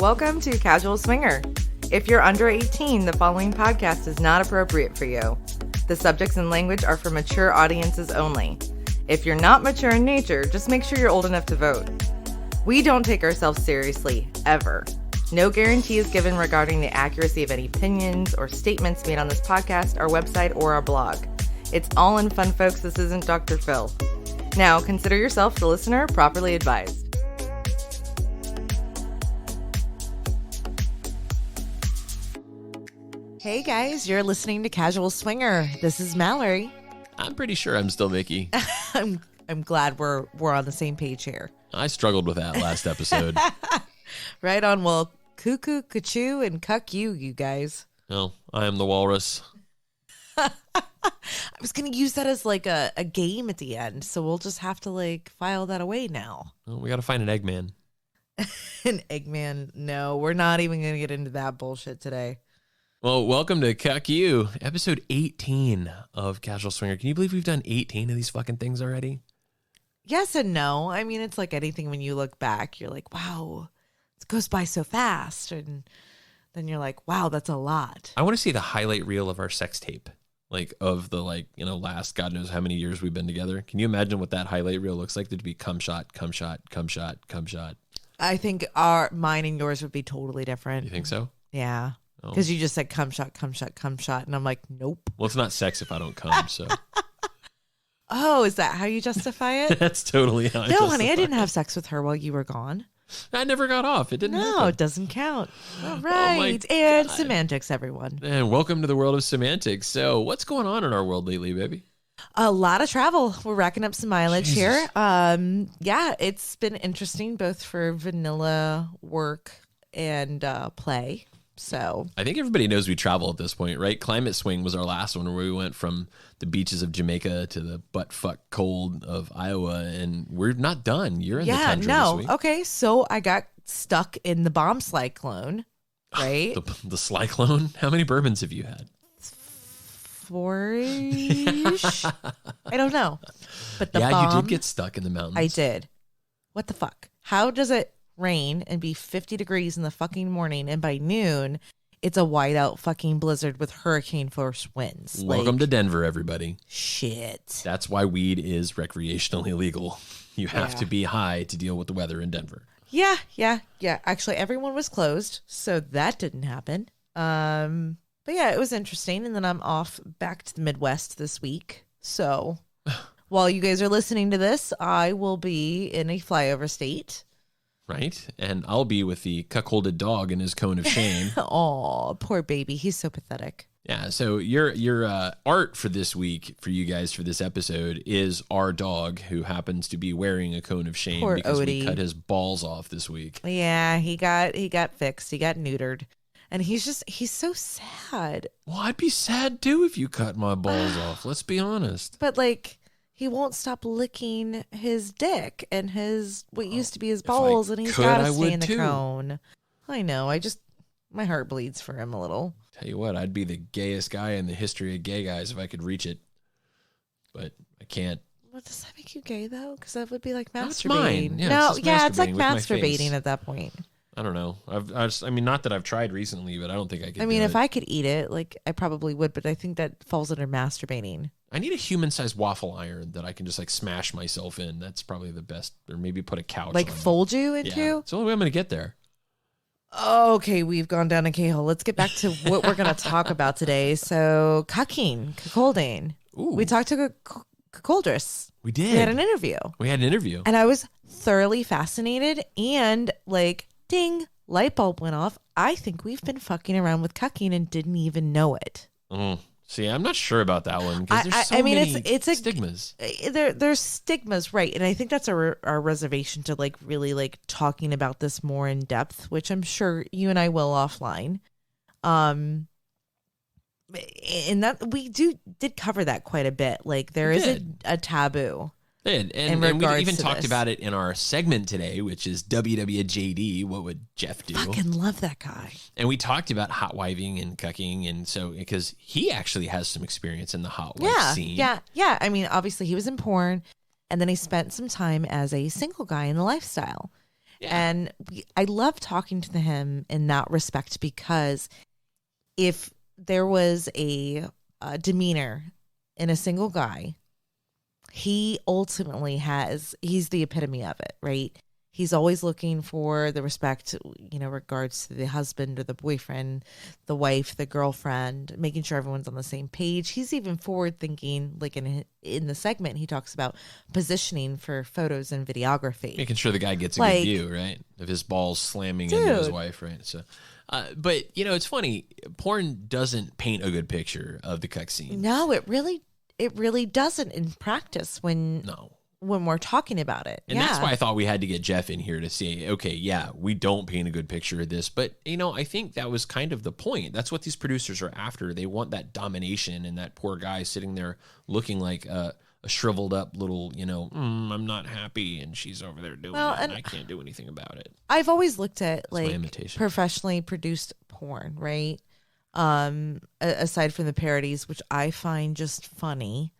Welcome to Casual Swinger. If you're under 18, the following podcast is not appropriate for you. The subjects and language are for mature audiences only. If you're not mature in nature, just make sure you're old enough to vote. We don't take ourselves seriously, ever. No guarantee is given regarding the accuracy of any opinions or statements made on this podcast, our website, or our blog. It's all in fun, folks. This isn't Dr. Phil. Now, consider yourself, the listener, properly advised. Hey guys, you're listening to Casual Swinger. This is Mallory. I'm pretty sure I'm still Mickey. I'm glad we're on the same page here. I struggled with that last episode. Right on. Well, Cuckold and Cuck YOU, you guys. Well, I am the walrus. I was going to use that as like a game at the end, so we'll just have to like file that away now. Well, we got to find an Eggman. An Eggman? No, we're not even going to get into that bullshit today. Well, welcome to Cuck YOU, episode 18 of Casual Swinger. Can you believe we've done 18 of these fucking things already? Yes and no. I mean, it's like anything when you look back, you're like, wow, it goes by so fast. And then you're like, wow, that's a lot. I want to see the highlight reel of our sex tape, like of the last God knows how many years we've been together. Can you imagine what that highlight reel looks like? There'd be cum shot, cum shot, cum shot, cum shot. I think mine and yours would be totally different. You think so? Yeah. Because you just said cum shot, cum shot, cum shot. And I'm like, nope. Well, it's not sex if I don't cum, so. Oh, is that how you justify it? That's totally how I justify it. No, honey, I didn't have sex with her while you were gone. I never got off. It didn't happen. No, it doesn't count. All right. And semantics, everyone. And welcome to the world of semantics. So what's going on in our world lately, baby? A lot of travel. We're racking up some mileage here. Yeah, it's been interesting both for vanilla work and play. So I think everybody knows we travel at this point, right? Climate Swing was our last one where we went from the beaches of Jamaica to the butt-fuck cold of Iowa, and we're not done. You're in the tundra this week. Okay, so I got stuck in the bomb cyclone, right? the cyclone? How many bourbons have you had? 4-ish? I don't know. But the bomb, you did get stuck in the mountains. I did. What the fuck? How does it rain and be 50 degrees in the fucking morning, and by noon it's a whiteout fucking blizzard with hurricane force winds? Welcome to Denver, everybody. Shit. That's why weed is recreationally illegal. You have to be high to deal with the weather in Denver. Yeah. Actually, everyone was closed, so that didn't happen. But yeah, it was interesting. And then I'm off back to the Midwest this week. So while you guys are listening to this, I will be in a flyover state. Right? And I'll be with the cuckolded dog in his cone of shame. Oh, poor baby. He's so pathetic. Yeah. So your art for this week, for you guys, for this episode, is our dog who happens to be wearing a cone of shame because we cut his balls off this week. Yeah, he got fixed. He got neutered. And he's so sad. Well, I'd be sad too if you cut my balls off. Let's be honest. But he won't stop licking his dick and what used to be his balls, and he's got to stay in the cone. I know. My heart bleeds for him a little. Tell you what, I'd be the gayest guy in the history of gay guys if I could reach it, but I can't. Well, does that make you gay though? Because that would be like masturbating. It's mine. Yeah, it's like masturbating at that point. I don't know. I mean, not that I've tried recently, but I don't think I could. I mean, if I could eat it, I probably would, but I think that falls under masturbating. I need a human-sized waffle iron that I can just smash myself in. That's probably the best. Or maybe put a couch on fold you into? Yeah, it's the only way I'm going to get there. Okay, we've gone down a K-hole. Let's get back to what we're going to talk about today. So, cuckolding. Ooh. We talked to Cuckoldress. We did. We had an interview. And I was thoroughly fascinated and ding, light bulb went off. I think we've been fucking around with cucking and didn't even know it. See, I'm not sure about that one because there's so many stigmas. There's stigmas, right? And I think that's our reservation to really talking about this more in depth, which I'm sure you and I will offline. And that we did cover that quite a bit. There is a taboo. And we even talked about it in our segment today, which is WWJD. What would Jeff do? Fucking love that guy. And we talked about hotwiving and cucking, and so because he actually has some experience in the hotwife scene. Yeah. I mean, obviously he was in porn, and then he spent some time as a single guy in the lifestyle. Yeah. And I love talking to him in that respect, because if there was a demeanor in a single guy, he ultimately he's the epitome of it, right? He's always looking for the respect, regards to the husband or the boyfriend, the wife, the girlfriend, making sure everyone's on the same page. He's even forward thinking, like in the segment, he talks about positioning for photos and videography. Making sure the guy gets a good view, right? Of his balls slamming into his wife, right? So, but, it's funny. Porn doesn't paint a good picture of the cuck scene. No, it really doesn't in practice when we're talking about it. And that's why I thought we had to get Jeff in here to say, okay, yeah, we don't paint a good picture of this. But, I think that was kind of the point. That's what these producers are after. They want that domination, and that poor guy sitting there looking like a shriveled up little, I'm not happy, and she's over there doing it, and I can't do anything about it. I've always looked at professionally produced porn, right? Aside from the parodies, which I find just funny.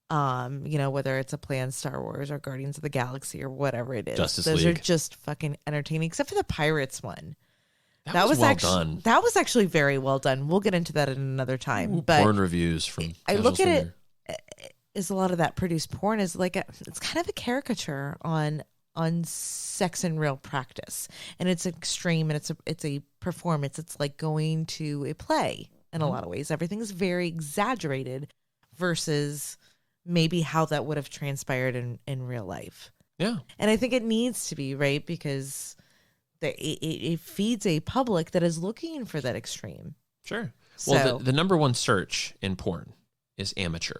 Whether it's a play on Star Wars or Guardians of the Galaxy or whatever it is. Those are just fucking entertaining, except for the Pirates one. That was well done. That was actually very well done. We'll get into that at another time. But porn reviews from I look at it as a lot of that produced porn is like it's kind of a caricature on sex in real practice, and it's extreme, and it's a performance. It's like going to a play in a lot of ways. Everything's very exaggerated versus maybe how that would have transpired in real life. Yeah. And I think it needs to be, right? Because it feeds a public that is looking for that extreme. Sure. Well, the number one search in porn is amateur.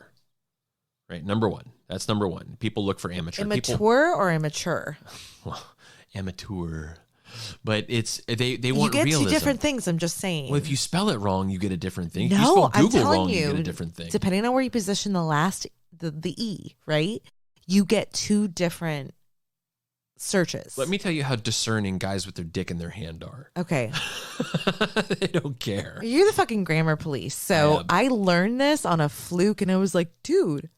Right? Number one. That's number one. People look for amateur. Immature or immature? Well, amateur. But it's they want realism. You get two different things, I'm just saying. Well, if you spell it wrong, you get a different thing. No, if you spell I'm Google telling wrong, you get a different thing. Depending on where you position the E, right? You get two different searches. Let me tell you how discerning guys with their dick in their hand are. Okay. They don't care. You're the fucking grammar police. So I learned this on a fluke, and I was like, dude,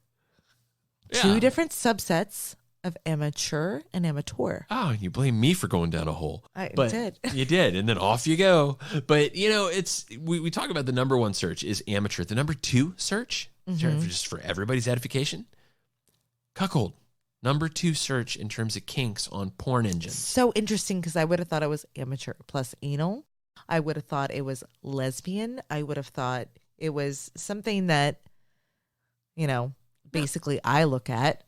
two different subsets of amateur and amateur. Oh, you blame me for going down a hole. I did. You did, and then off you go. But, it's we talk about the number one search is amateur. The number two search, just for everybody's edification, cuckold. Number two search in terms of kinks on porn engines. So interesting, because I would have thought it was amateur plus anal. I would have thought it was lesbian. I would have thought it was something that, basically I look at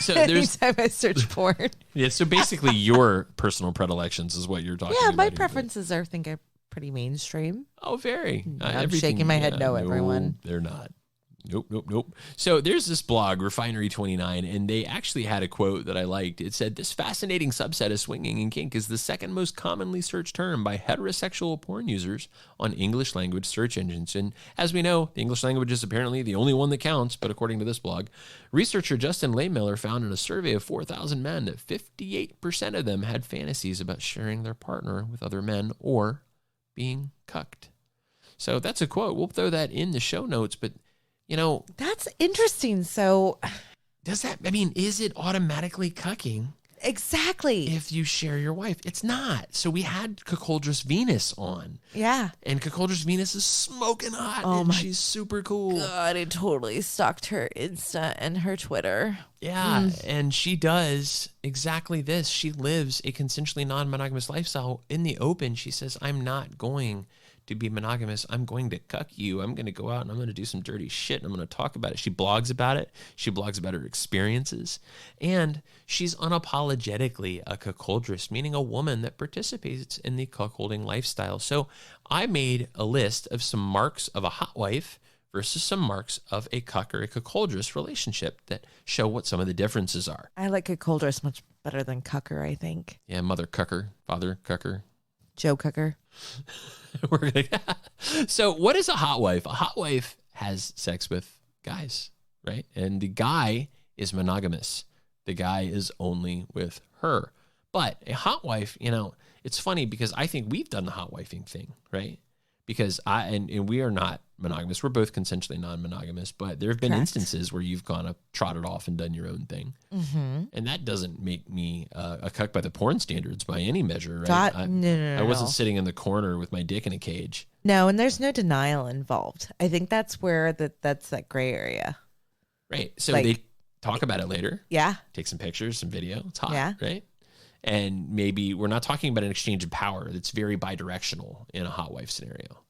anytime I search porn. Yeah, so basically your personal predilections is what you're talking about. Yeah, my preferences are pretty mainstream. Oh, very. I'm shaking my head no, everyone. They're not. Nope. So there's this blog, Refinery29, and they actually had a quote that I liked. It said, "This fascinating subset of swinging and kink is the second most commonly searched term by heterosexual porn users on English language search engines." And as we know, the English language is apparently the only one that counts, but according to this blog, researcher Justin Lehmiller found in a survey of 4,000 men that 58% of them had fantasies about sharing their partner with other men or being cucked. So that's a quote. We'll throw that in the show notes, but that's interesting. So is it automatically cucking? Exactly. If you share your wife, it's not. So we had Cuckoldress Venus on. Yeah. And Cuckoldress Venus is smoking hot. Oh, and she's super cool. God, I totally stalked her Insta and her Twitter. Yeah. And she does exactly this. She lives a consensually non-monogamous lifestyle in the open. She says, I'm not going to be monogamous. I'm going to cuck you. I'm going to go out and I'm going to do some dirty shit. And I'm going to talk about it. She blogs about it. She blogs about her experiences. And she's unapologetically a cuckoldress, meaning a woman that participates in the cuckolding lifestyle. So I made a list of some marks of a hotwife versus some marks of a cuck or a cuckoldress relationship that show what some of the differences are. I like cuckoldress much better than cucker, I think. Yeah, mother cucker, father cucker. Joe cucker. So what is a hotwife? A hotwife has sex with guys, right? And the guy is monogamous. The guy is only with her. But a hotwife, it's funny because I think we've done the hotwifing thing, right? because and we are not monogamous. We're both consensually non-monogamous, but there have been instances where you've gone up, trotted off, and done your own thing, and that doesn't make me a cuck by the porn standards by any measure, right? No. I wasn't sitting in the corner with my dick in a cage. No, and there's no denial involved. I think that's where that's that gray area. Right. So they talk about it later. Yeah. Take some pictures, some video. It's hot, yeah. right? And maybe we're not talking about an exchange of power that's very bidirectional in a hot wife scenario,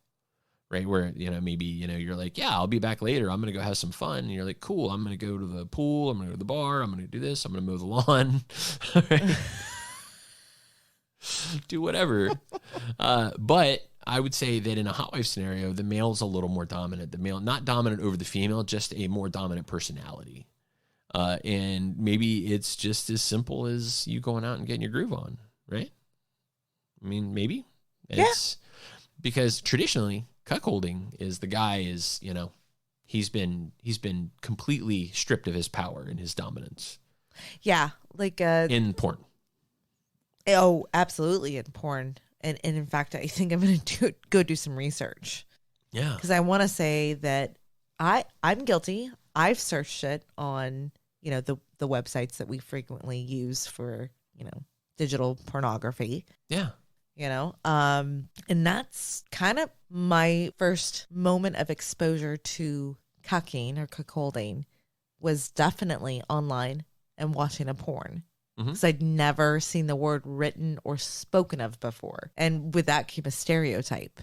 right? Where, maybe, you're like, yeah, I'll be back later. I'm going to go have some fun. And you're like, cool, I'm going to go to the pool. I'm going to go to the bar. I'm going to do this. I'm going to mow the lawn. Right? Do whatever. But I would say that in a hot wife scenario, the male's a little more dominant. The male, not dominant over the female, just a more dominant personality. And maybe it's just as simple as you going out and getting your groove on, right? I mean, maybe. It's because traditionally, cuckolding is the guy is, he's been completely stripped of his power and his dominance. Yeah, like in porn. Oh, absolutely, in porn. And in fact, I think I'm going to go do some research. Yeah. Because I want to say that I'm guilty. I've searched it on, the websites that we frequently use for, digital pornography. Yeah. And that's kind of my first moment of exposure to cucking or cuckolding was definitely online and watching a porn. Because I'd never seen the word written or spoken of before. And with that came a stereotype,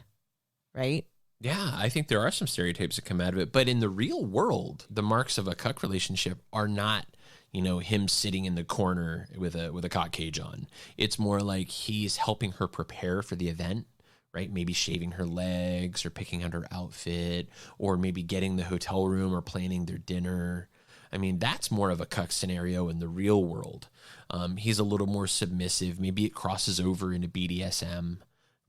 right? Yeah, I think there are some stereotypes that come out of it. But in the real world, the marks of a cuck relationship are not, him sitting in the corner with a cock cage on. It's more like he's helping her prepare for the event, right? Maybe shaving her legs or picking out her outfit or maybe getting the hotel room or planning their dinner. I mean, that's more of a cuck scenario in the real world. He's a little more submissive. Maybe it crosses over into BDSM,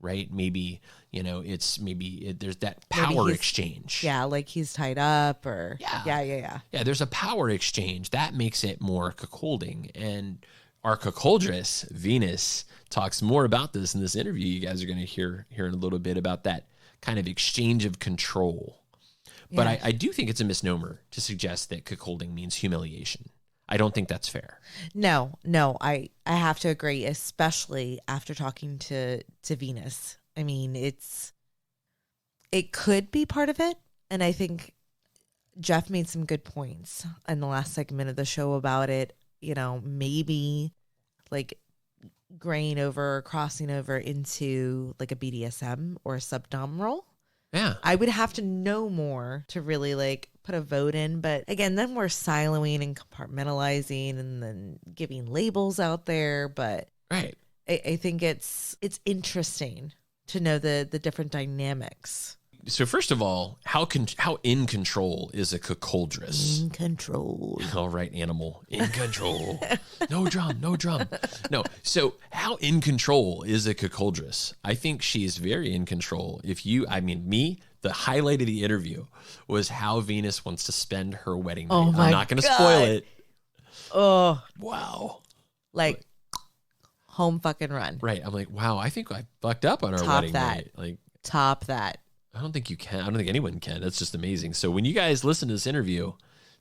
right? Maybe, there's that power exchange. Yeah, like he's tied up or... Yeah, there's a power exchange. That makes it more cuckolding. And our Cuckoldress Venus talks more about this in this interview. You guys are going to hear in a little bit about that kind of exchange of control. But I do think it's a misnomer to suggest that cuckolding means humiliation. I don't think that's fair. No, I have to agree, especially after talking to Venus. I mean, it could be part of it. And I think Jeff made some good points in the last segment of the show about it. Maybe like graying over or crossing over into like a BDSM or a subdom role. Yeah. I would have to know more to really like put a vote in. But again, then we're siloing and compartmentalizing and then giving labels out there. But right. I think it's interesting to know the different dynamics. So first of all, how in control is a cuckoldress? In control. All right, animal. In control. No drum. No. So how in control is a cuckoldress? I think she's very in control. The highlight of the interview was how Venus wants to spend her wedding night. Oh my I'm not going to spoil it. Oh. Wow. Like home fucking run. Right. I'm like, wow, I think I fucked up on our wedding night. Like, top that. I don't think you can. I don't think anyone can. That's just amazing. So when you guys listen to this interview,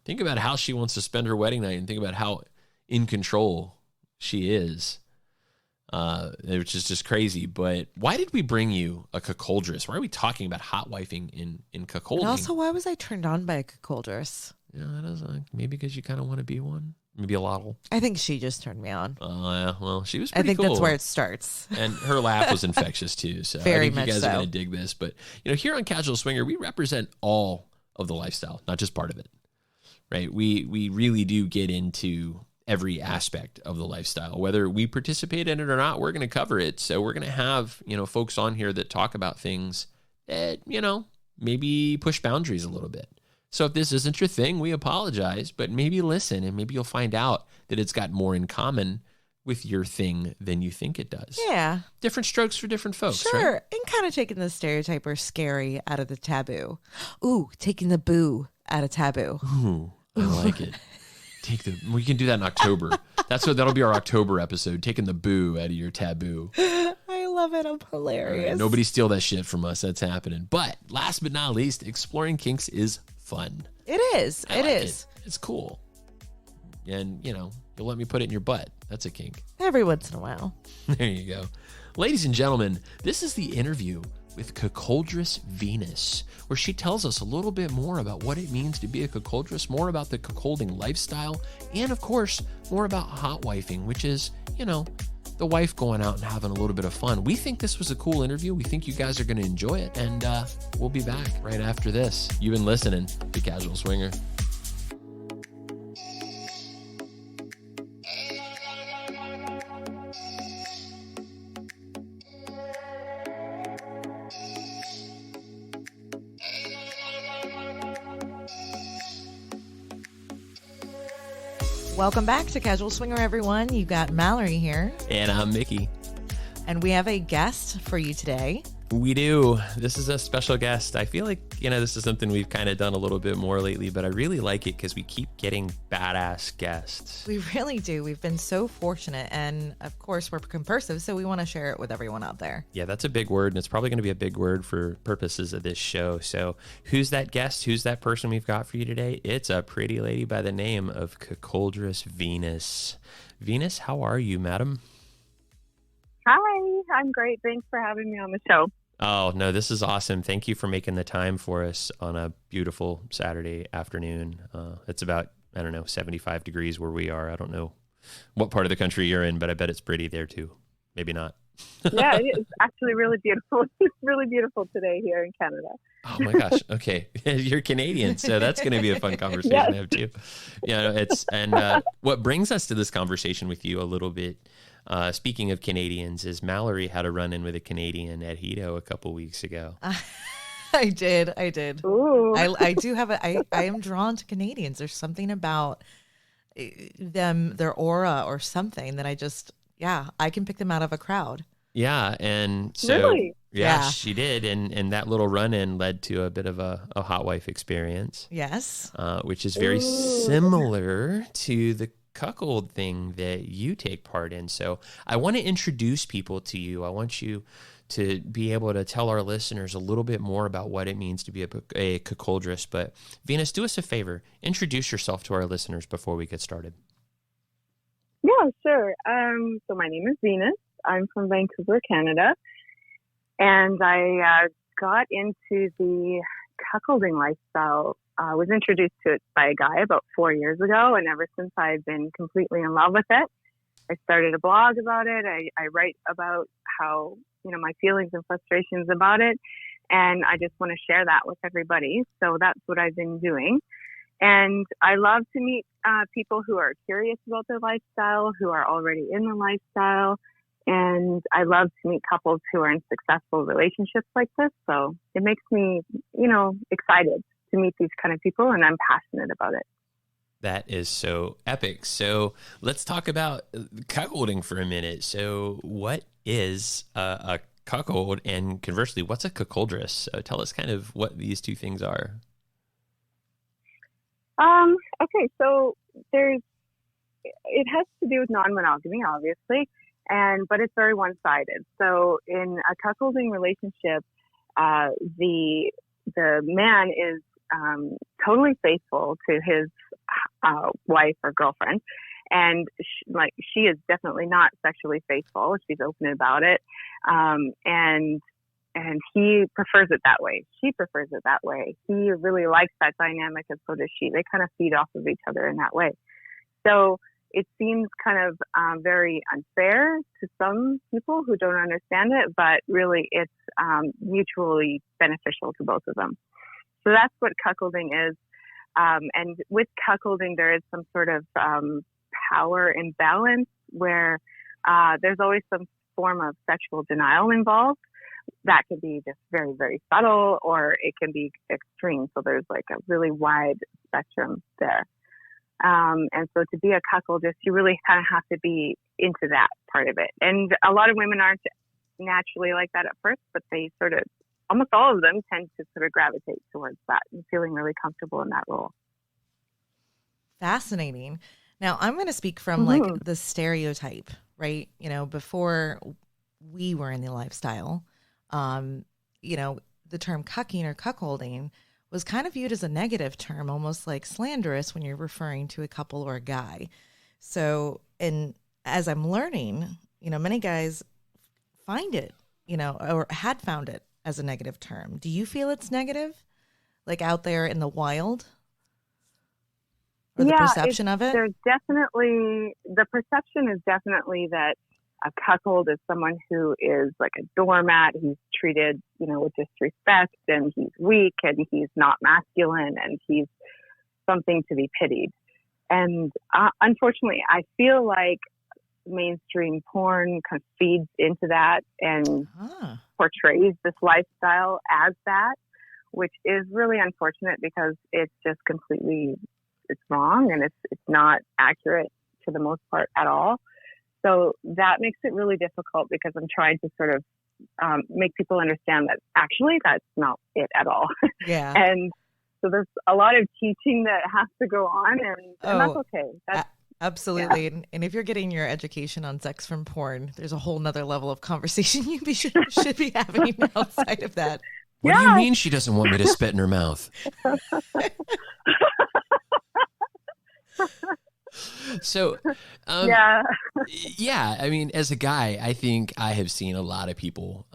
think about how she wants to spend her wedding night and think about how in control she is, which is just crazy. But why did we bring you a cuckoldress? Why are we talking about hotwifing in cuckolding? And also, why was I turned on by a cuckoldress? Yeah, that is maybe because you kind of want to be one. Maybe a lottle. I think she just turned me on. Yeah, well, she was pretty I think cool. That's where it starts. And her laugh was infectious too. So Very I think you guys much are going to dig this. But here on Casual Swinger, we represent all of the lifestyle, not just part of it. Right? We really do get into every aspect of the lifestyle. Whether we participate in it or not, we're going to cover it. So we're going to have, folks on here that talk about things that, maybe push boundaries a little bit. So if this isn't your thing, we apologize, but maybe listen and maybe you'll find out that it's got more in common with your thing than you think it does. Yeah. Different strokes for different folks, sure. right? And kind of taking the stereotype or scary out of the taboo. Ooh, taking the boo out of taboo. Ooh, I like it. We can do that in October. That'll be our October episode, taking the boo out of your taboo. I love it. I'm hilarious. Right, nobody steal that shit from us. That's happening. But last but not least, exploring kinks is fun. It is. It is. It's cool. And, you'll let me put it in your butt. That's a kink. Every once in a while. There you go. Ladies and gentlemen, this is the interview with Cuckoldress Venus, where she tells us a little bit more about what it means to be a cuckoldress, more about the cuckolding lifestyle, and of course, more about hotwifing, which is, the wife going out and having a little bit of fun. We think this was a cool interview. We think you guys are going to enjoy it, and we'll be back right after this. You've been listening to Casual Swinger. Welcome back to Casual Swinger, everyone. You got Mallory here. And I'm Mickey. And we have a guest for you today. We do. This is a special guest. I feel like, this is something we've kind of done a little bit more lately, but I really like it because we keep getting badass guests. We really do. We've been so fortunate. And of course, we're compersive, so we want to share it with everyone out there. Yeah, that's a big word. And it's probably going to be a big word for purposes of this show. So who's that guest? Who's that person we've got for you today? It's a pretty lady by the name of Cuckoldress Venus. Venus, how are you, madam? Hi, I'm great. Thanks for having me on the show. Oh, no, this is awesome. Thank you for making the time for us on a beautiful Saturday afternoon. It's about, 75 degrees where we are. I don't know what part of the country you're in, but I bet it's pretty there too. Maybe not. Yeah, it's actually really beautiful. It's really beautiful today here in Canada. Oh my gosh. Okay. You're Canadian, so that's going to be a fun conversation to have too. What brings us to this conversation with you a little bit, speaking of Canadians, is Mallory had a run-in with a Canadian at Thhe a couple weeks ago. I did. Ooh. I do have I am drawn to Canadians. There's something about them, their aura or something that I can pick them out of a crowd. Yeah. And so, really? yeah, she did. And that little run-in led to a bit of a hot wife experience. Yes. Which is very similar to the cuckold thing that you take part in. So I want to introduce people to you. I want you to be able to tell our listeners a little bit more about what it means to be a cuckoldress. But Venus, do us a favor. Introduce yourself to our listeners before we get started. Yeah, sure. So my name is Venus. I'm from Vancouver, Canada. And I got into the cuckolding lifestyle. I was introduced to it by a guy about 4 years ago. And ever since, I've been completely in love with it. I started a blog about it. I write about how, my feelings and frustrations about it. And I just want to share that with everybody. So that's what I've been doing. And I love to meet people who are curious about their lifestyle, who are already in the lifestyle. And I love to meet couples who are in successful relationships like this. So it makes me, excited to meet these kind of people. And I'm passionate about it. That is so epic. So let's talk about cuckolding for a minute. So what is a cuckold, and conversely, what's a cuckoldress? So tell us kind of what these two things are. Okay, so it has to do with non-monogamy, obviously, but it's very one-sided. So in a cuckolding relationship, the man is totally faithful to his wife or girlfriend, and she is definitely not sexually faithful. She's open about it, and he prefers it that way. She prefers it that way. He really likes that dynamic, and so does she. They kind of feed off of each other in that way. So it seems kind of very unfair to some people who don't understand it, but really it's mutually beneficial to both of them. So that's what cuckolding is. And with cuckolding, there is some sort of power imbalance where there's always some form of sexual denial involved. That can be just very, very subtle, or it can be extreme. So there's like a really wide spectrum there. And so to be a cuckoldress, you really kind of have to be into that part of it. And a lot of women aren't naturally like that at first, but they sort of, almost all of them tend to sort of gravitate towards that and feeling really comfortable in that role. Fascinating. Now I'm going to speak from like the stereotype, right? Before we were in the lifestyle, you know, the term cucking or cuckolding was kind of viewed as a negative term, almost like slanderous when you're referring to a couple or a guy. So, and as I'm learning, you know, many guys find it, you know, or had found it as a negative term. Do you feel it's negative, like out there in the wild? Or the perception of it? There's definitely, the perception is definitely that a cuckold is someone who is like a doormat. He's treated, you know, with disrespect, and he's weak, and he's not masculine, and he's something to be pitied. And unfortunately, I feel like mainstream porn kind of feeds into that and portrays this lifestyle as that, which is really unfortunate because it's just completely, it's wrong, and it's not accurate to the most part at all. So that makes it really difficult because I'm trying to sort of make people understand that actually that's not it at all. Yeah. And so there's a lot of teaching that has to go on, and that's okay. That's, absolutely. Yeah. And if you're getting your education on sex from porn, there's a whole nother level of conversation you should be having outside of that. What do you mean she doesn't want me to spit in her mouth? So, yeah, I mean, as a guy, I think I have seen a lot of people,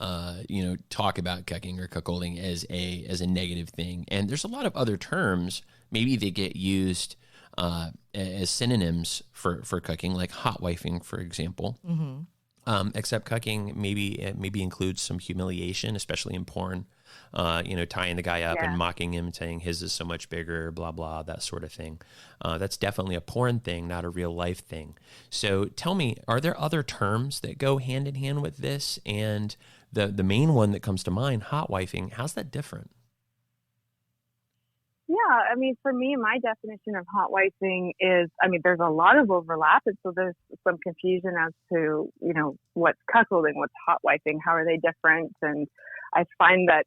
you know, talk about cucking or cuckolding as a negative thing. And there's a lot of other terms, maybe they get used as synonyms for cucking, like hotwifing, for example. Mm-hmm. Except cucking maybe includes some humiliation, especially in porn. You know, tying the guy up and mocking him, saying his is so much bigger, blah, blah, that sort of thing. That's definitely a porn thing, not a real life thing. So tell me, are there other terms that go hand in hand with this? And the main one that comes to mind, hotwifing, how's that different? Yeah, I mean, for me, my definition of hotwifing is, I mean, there's a lot of overlap, and so there's some confusion as to, you know, what's cuckolding, what's hotwifing, how are they different? And I find that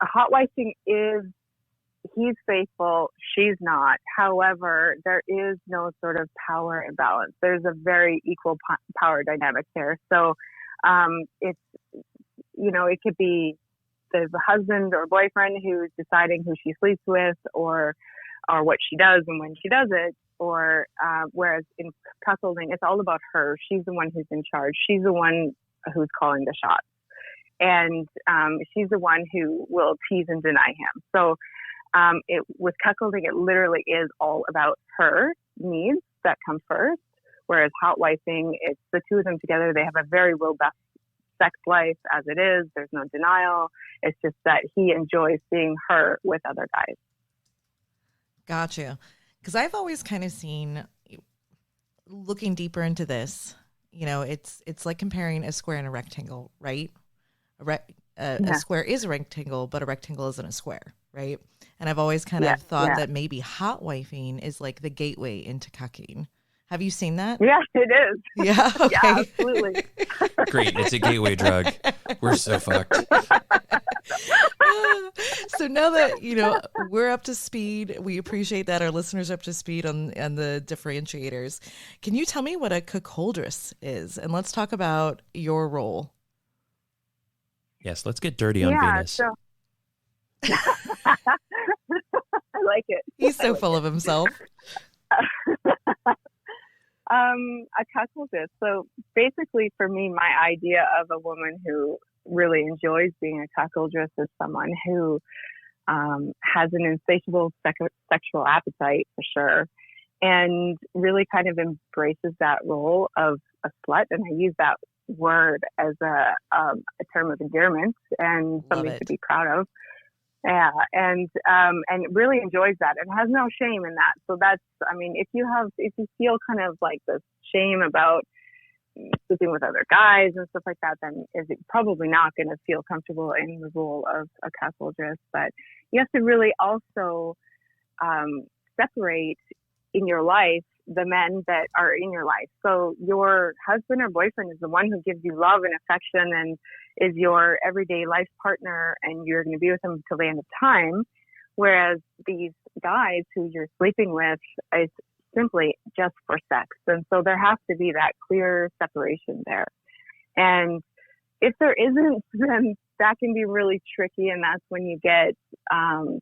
hotwifing is, he's faithful, she's not. However, there is no sort of power imbalance. There's a very equal power dynamic there. So it's, you know, it could be the husband or boyfriend who's deciding who she sleeps with or what she does and when she does it. Or whereas in cuckolding, it's all about her. She's the one who's in charge. She's the one who's calling the shots. And she's the one who will tease and deny him. So with cuckolding, it literally is all about her needs that come first. Whereas hotwifing, it's the two of them together. They have a very robust sex life as it is. There's no denial. It's just that he enjoys seeing her with other guys. Gotcha. Because I've always kind of seen, looking deeper into this, you know, it's like comparing a square and a rectangle, right? A square is a rectangle, but a rectangle isn't a square, right? And I've always kind of thought that maybe hotwifing is like the gateway into cucking. Have you seen that? Yeah, it is. Yeah, okay. Yeah, absolutely. Great, it's a gateway drug. We're so fucked. So now that, you know, we're up to speed, we appreciate that our listeners are up to speed on the differentiators. Can you tell me what a cuckoldress is? And let's talk about your role. Yes, let's get dirty on Venus. So I like it. He's so full of himself. A cuckoldress. So basically, for me, my idea of a woman who really enjoys being a cuckoldress is someone who has an insatiable sexual appetite, for sure, and really kind of embraces that role of a slut. And I use that word as a term of endearment and something to be proud of. Yeah, and really enjoys that and has no shame in that. So that's, I mean, if you feel kind of like this shame about sleeping with other guys and stuff like that, then is it probably not going to feel comfortable in the role of a cuckoldress. But you have to really also separate in your life the men that are in your life. So your husband or boyfriend is the one who gives you love and affection and is your everyday life partner, and you're going to be with them until the end of time. Whereas these guys who you're sleeping with is simply just for sex. And so there has to be that clear separation there. And if there isn't, then that can be really tricky. And that's when you get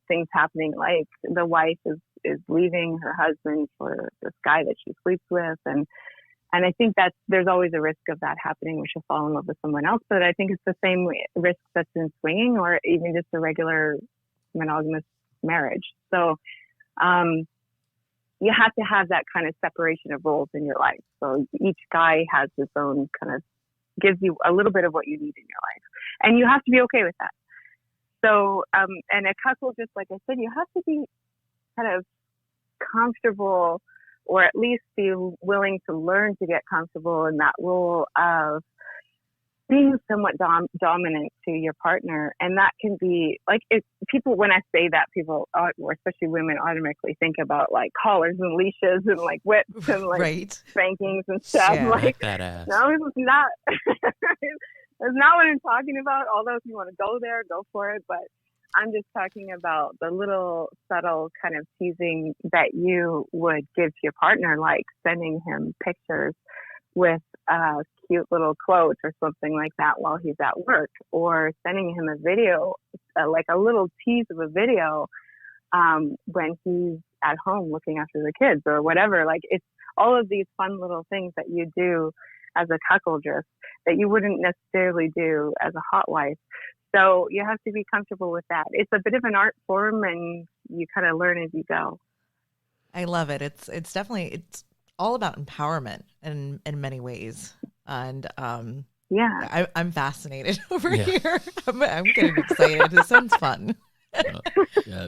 things happening like the wife is leaving her husband for this guy that she sleeps with. And I think there's always a risk of that happening where she'll fall in love with someone else. But I think it's the same risk that's in swinging or even just a regular monogamous marriage. So you have to have that kind of separation of roles in your life. So each guy has his own kind of, gives you a little bit of what you need in your life. And you have to be okay with that. So, and a cuckold, just like I said, you have to be kind of comfortable, or at least be willing to learn to get comfortable in that role of being somewhat dominant to your partner. And that can be like, people, when I say that, people, or especially women, automatically think about like collars and leashes and like whips and like right. spankings and stuff. Yeah. Like that ass. no, it's not. That's not what I'm talking about. Although if you want to go there, go for it. But I'm just talking about the little subtle kind of teasing that you would give to your partner, like sending him pictures with cute little quotes or something like that while he's at work, or sending him a video, like a little tease of a video when he's at home looking after the kids or whatever. Like, it's all of these fun little things that you do as a cuckoldress that you wouldn't necessarily do as a hot wife. So you have to be comfortable with that. It's a bit of an art form, and you kind of learn as you go. I love it. It's definitely, it's all about empowerment in many ways. And yeah, I'm fascinated over here. I'm getting excited. This sounds fun. Yeah.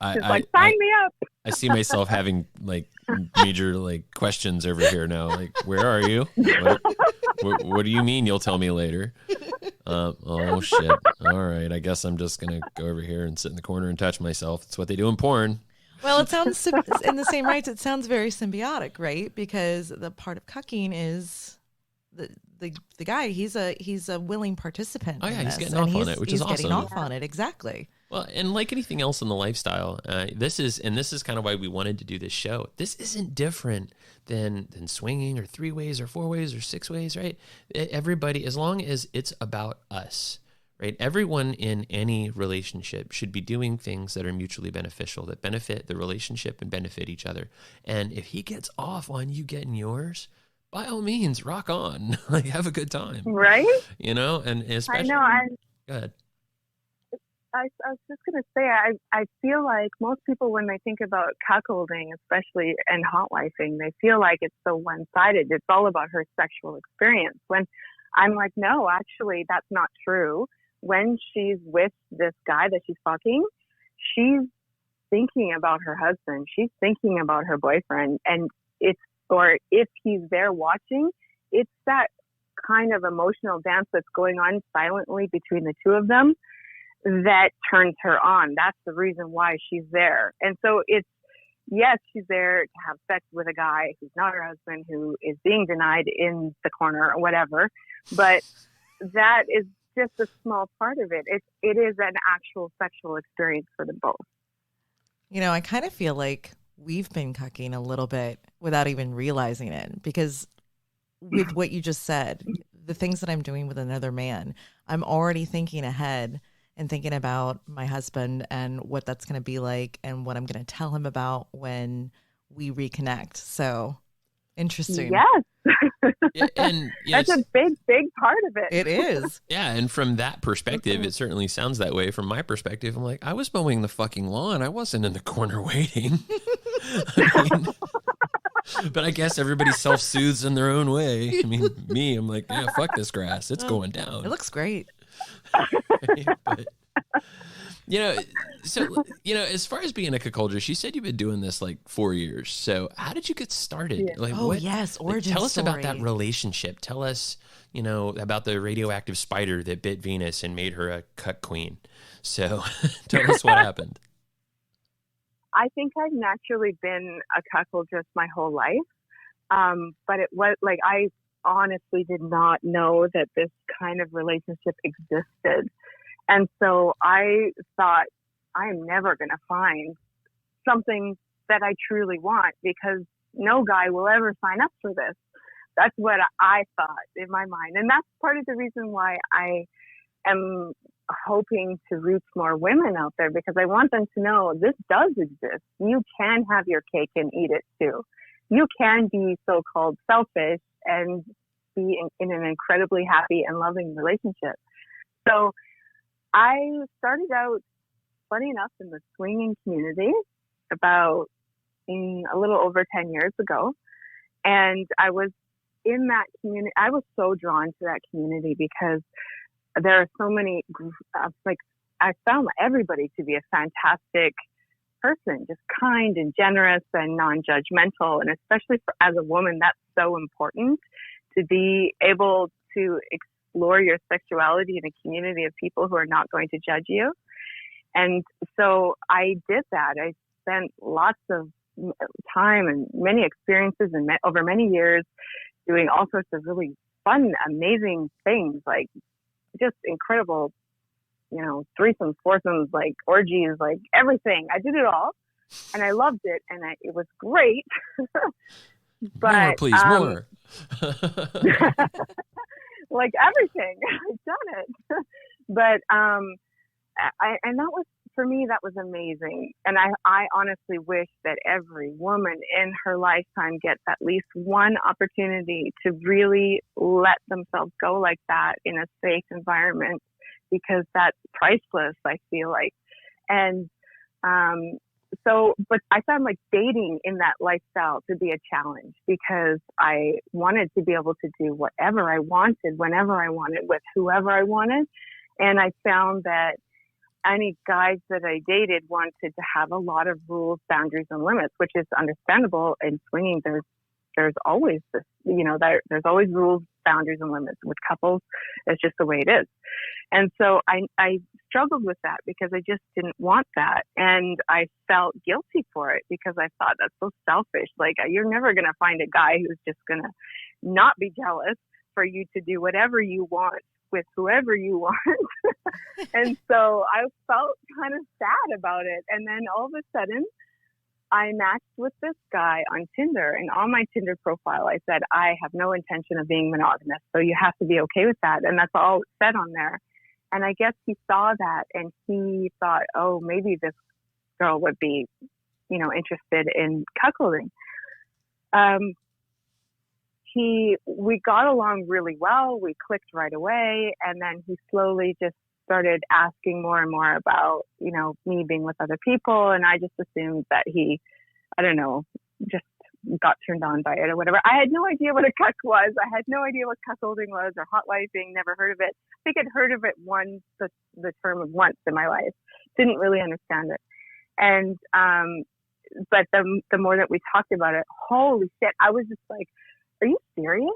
Like, sign me up. I see myself having like major like questions over here now. Like, where are you? What do you mean you'll tell me later? Oh shit. All right. I guess I'm just going to go over here and sit in the corner and touch myself. It's what they do in porn. Well, it sounds, in the same rights, it sounds very symbiotic, right? Because the part of cucking is the guy, he's a willing participant. Oh yeah, in he's this, getting off on it, which is awesome. He's getting off on it, exactly. Well, and like anything else in the lifestyle, this is kind of why we wanted to do this show. This isn't different than swinging or 3 ways or 4 ways or 6 ways, right? Everybody, as long as it's about us, right? Everyone in any relationship should be doing things that are mutually beneficial, that benefit the relationship and benefit each other. And if he gets off on you getting yours, by all means, rock on. Like, have a good time. Right? You know, and especially... Go ahead. I was just going to say, I feel like most people, when they think about cuckolding, especially and hotwifing, they feel like it's so one-sided. It's all about her sexual experience. When I'm like, no, actually, that's not true. When she's with this guy that she's fucking, she's thinking about her husband. She's thinking about her boyfriend. And or if he's there watching, it's that kind of emotional dance that's going on silently between the two of them that turns her on. That's the reason why she's there. And so it's, yes, she's there to have sex with a guy who's not her husband, who is being denied in the corner or whatever. But that is just a small part of it. It is an actual sexual experience for them both. You know, I kind of feel like we've been cucking a little bit without even realizing it, because with what you just said, the things that I'm doing with another man, I'm already thinking ahead and thinking about my husband and what that's going to be like and what I'm going to tell him about when we reconnect. So interesting. Yes. Yeah, and yes, that's a big part of it. It is. Yeah, and from that perspective, it certainly sounds that way. From my perspective, I'm like, I was mowing the fucking lawn. I wasn't in the corner waiting. I mean, but I guess everybody self-soothes in their own way. I mean, me, I'm like, yeah, fuck this grass. It's going down. It looks great. But, you know, so, you know, as far as being a cuckoldress, you said you've been doing this like 4 years. So how did you get started? Yeah. Like, Yes. Origin tell us story. about that relationship. Tell us, you know, about the radioactive spider that bit Venus and made her a cuck queen. So tell us what happened. I think I've naturally been a cuckoldress my whole life. But it was like, I honestly did not know that this kind of relationship existed. And so I thought, I am never going to find something that I truly want, because no guy will ever sign up for this. That's what I thought in my mind. And that's part of the reason why I am hoping to reach more women out there, because I want them to know this does exist. You can have your cake and eat it too. You can be so-called selfish and be in an incredibly happy and loving relationship. So I started out, funny enough, in the swinging community about a little over 10 years ago. And I was in that community. I was so drawn to that community because there are so many, I found everybody to be a fantastic person, just kind and generous and non-judgmental. And especially as a woman, that's so important, to be able to explore your sexuality in a community of people who are not going to judge you. And so I did that. I spent lots of time and many experiences and over many years doing all sorts of really fun, amazing things, like just incredible, threesomes, foursomes, like orgies, like everything. I did it all, and I loved it, and it was great. But more, please, more. Like everything, I've done it. But and that was, for me, that was amazing. And I honestly wish that every woman in her lifetime gets at least one opportunity to really let themselves go like that in a safe environment, because that's priceless, I feel like. And but I found like dating in that lifestyle to be a challenge, because I wanted to be able to do whatever I wanted, whenever I wanted, with whoever I wanted. And I found that any guys that I dated wanted to have a lot of rules, boundaries, and limits, which is understandable. In swinging, there's always this, there's always rules, boundaries, and limits. With couples, it's just the way it is. And so I struggled with that, because I just didn't want that. And I felt guilty for it, because I thought, that's so selfish. Like, you're never going to find a guy who's just going to not be jealous for you to do whatever you want with whoever you want. And so I felt kind of sad about it. And then all of a sudden, I matched with this guy on Tinder, and on my Tinder profile, I said, I have no intention of being monogamous, so you have to be okay with that. And that's all it said on there. And I guess he saw that, and he thought, oh, maybe this girl would be, interested in cuckolding. We got along really well. We clicked right away. And then he slowly just started asking more and more about, me being with other people. And I just assumed that he, just got turned on by it or whatever. I had no idea what a cuck was. I had no idea what cuckolding was, or hotwifing, never heard of it. I think I'd heard of it once, the term of once in my life. Didn't really understand it. And, but the more that we talked about it, holy shit, I was just like, are you serious?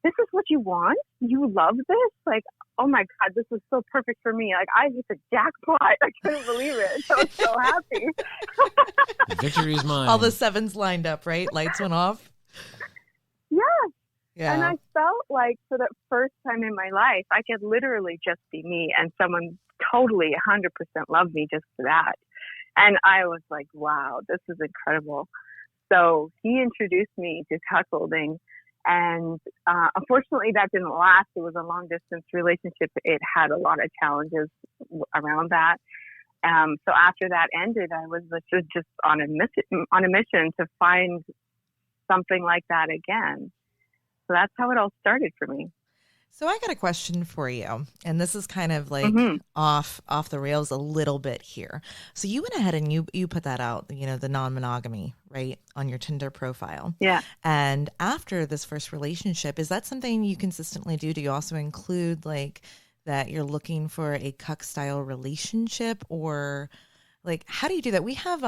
This is what you want? You love this? Like, oh my God, this is so perfect for me. Like, I hit the jackpot. I couldn't believe it. I was so happy. Victory is mine. All the sevens lined up, right? Lights went off. Yes. Yeah. And I felt like for the first time in my life, I could literally just be me, and someone totally 100% loved me just for that. And I was like, wow, this is incredible. So he introduced me to cuckolding. And unfortunately, that didn't last. It was a long-distance relationship. It had a lot of challenges around that. So after that ended, I was just on a mission to find something like that again. So that's how it all started for me. So I got a question for you, and this is kind of like off the rails a little bit here. So you went ahead and you put that out, the non-monogamy, right, on your Tinder profile. Yeah. And after this first relationship, is that something you consistently do? Do you also include like that you're looking for a cuck style relationship, or like how do you do that? We have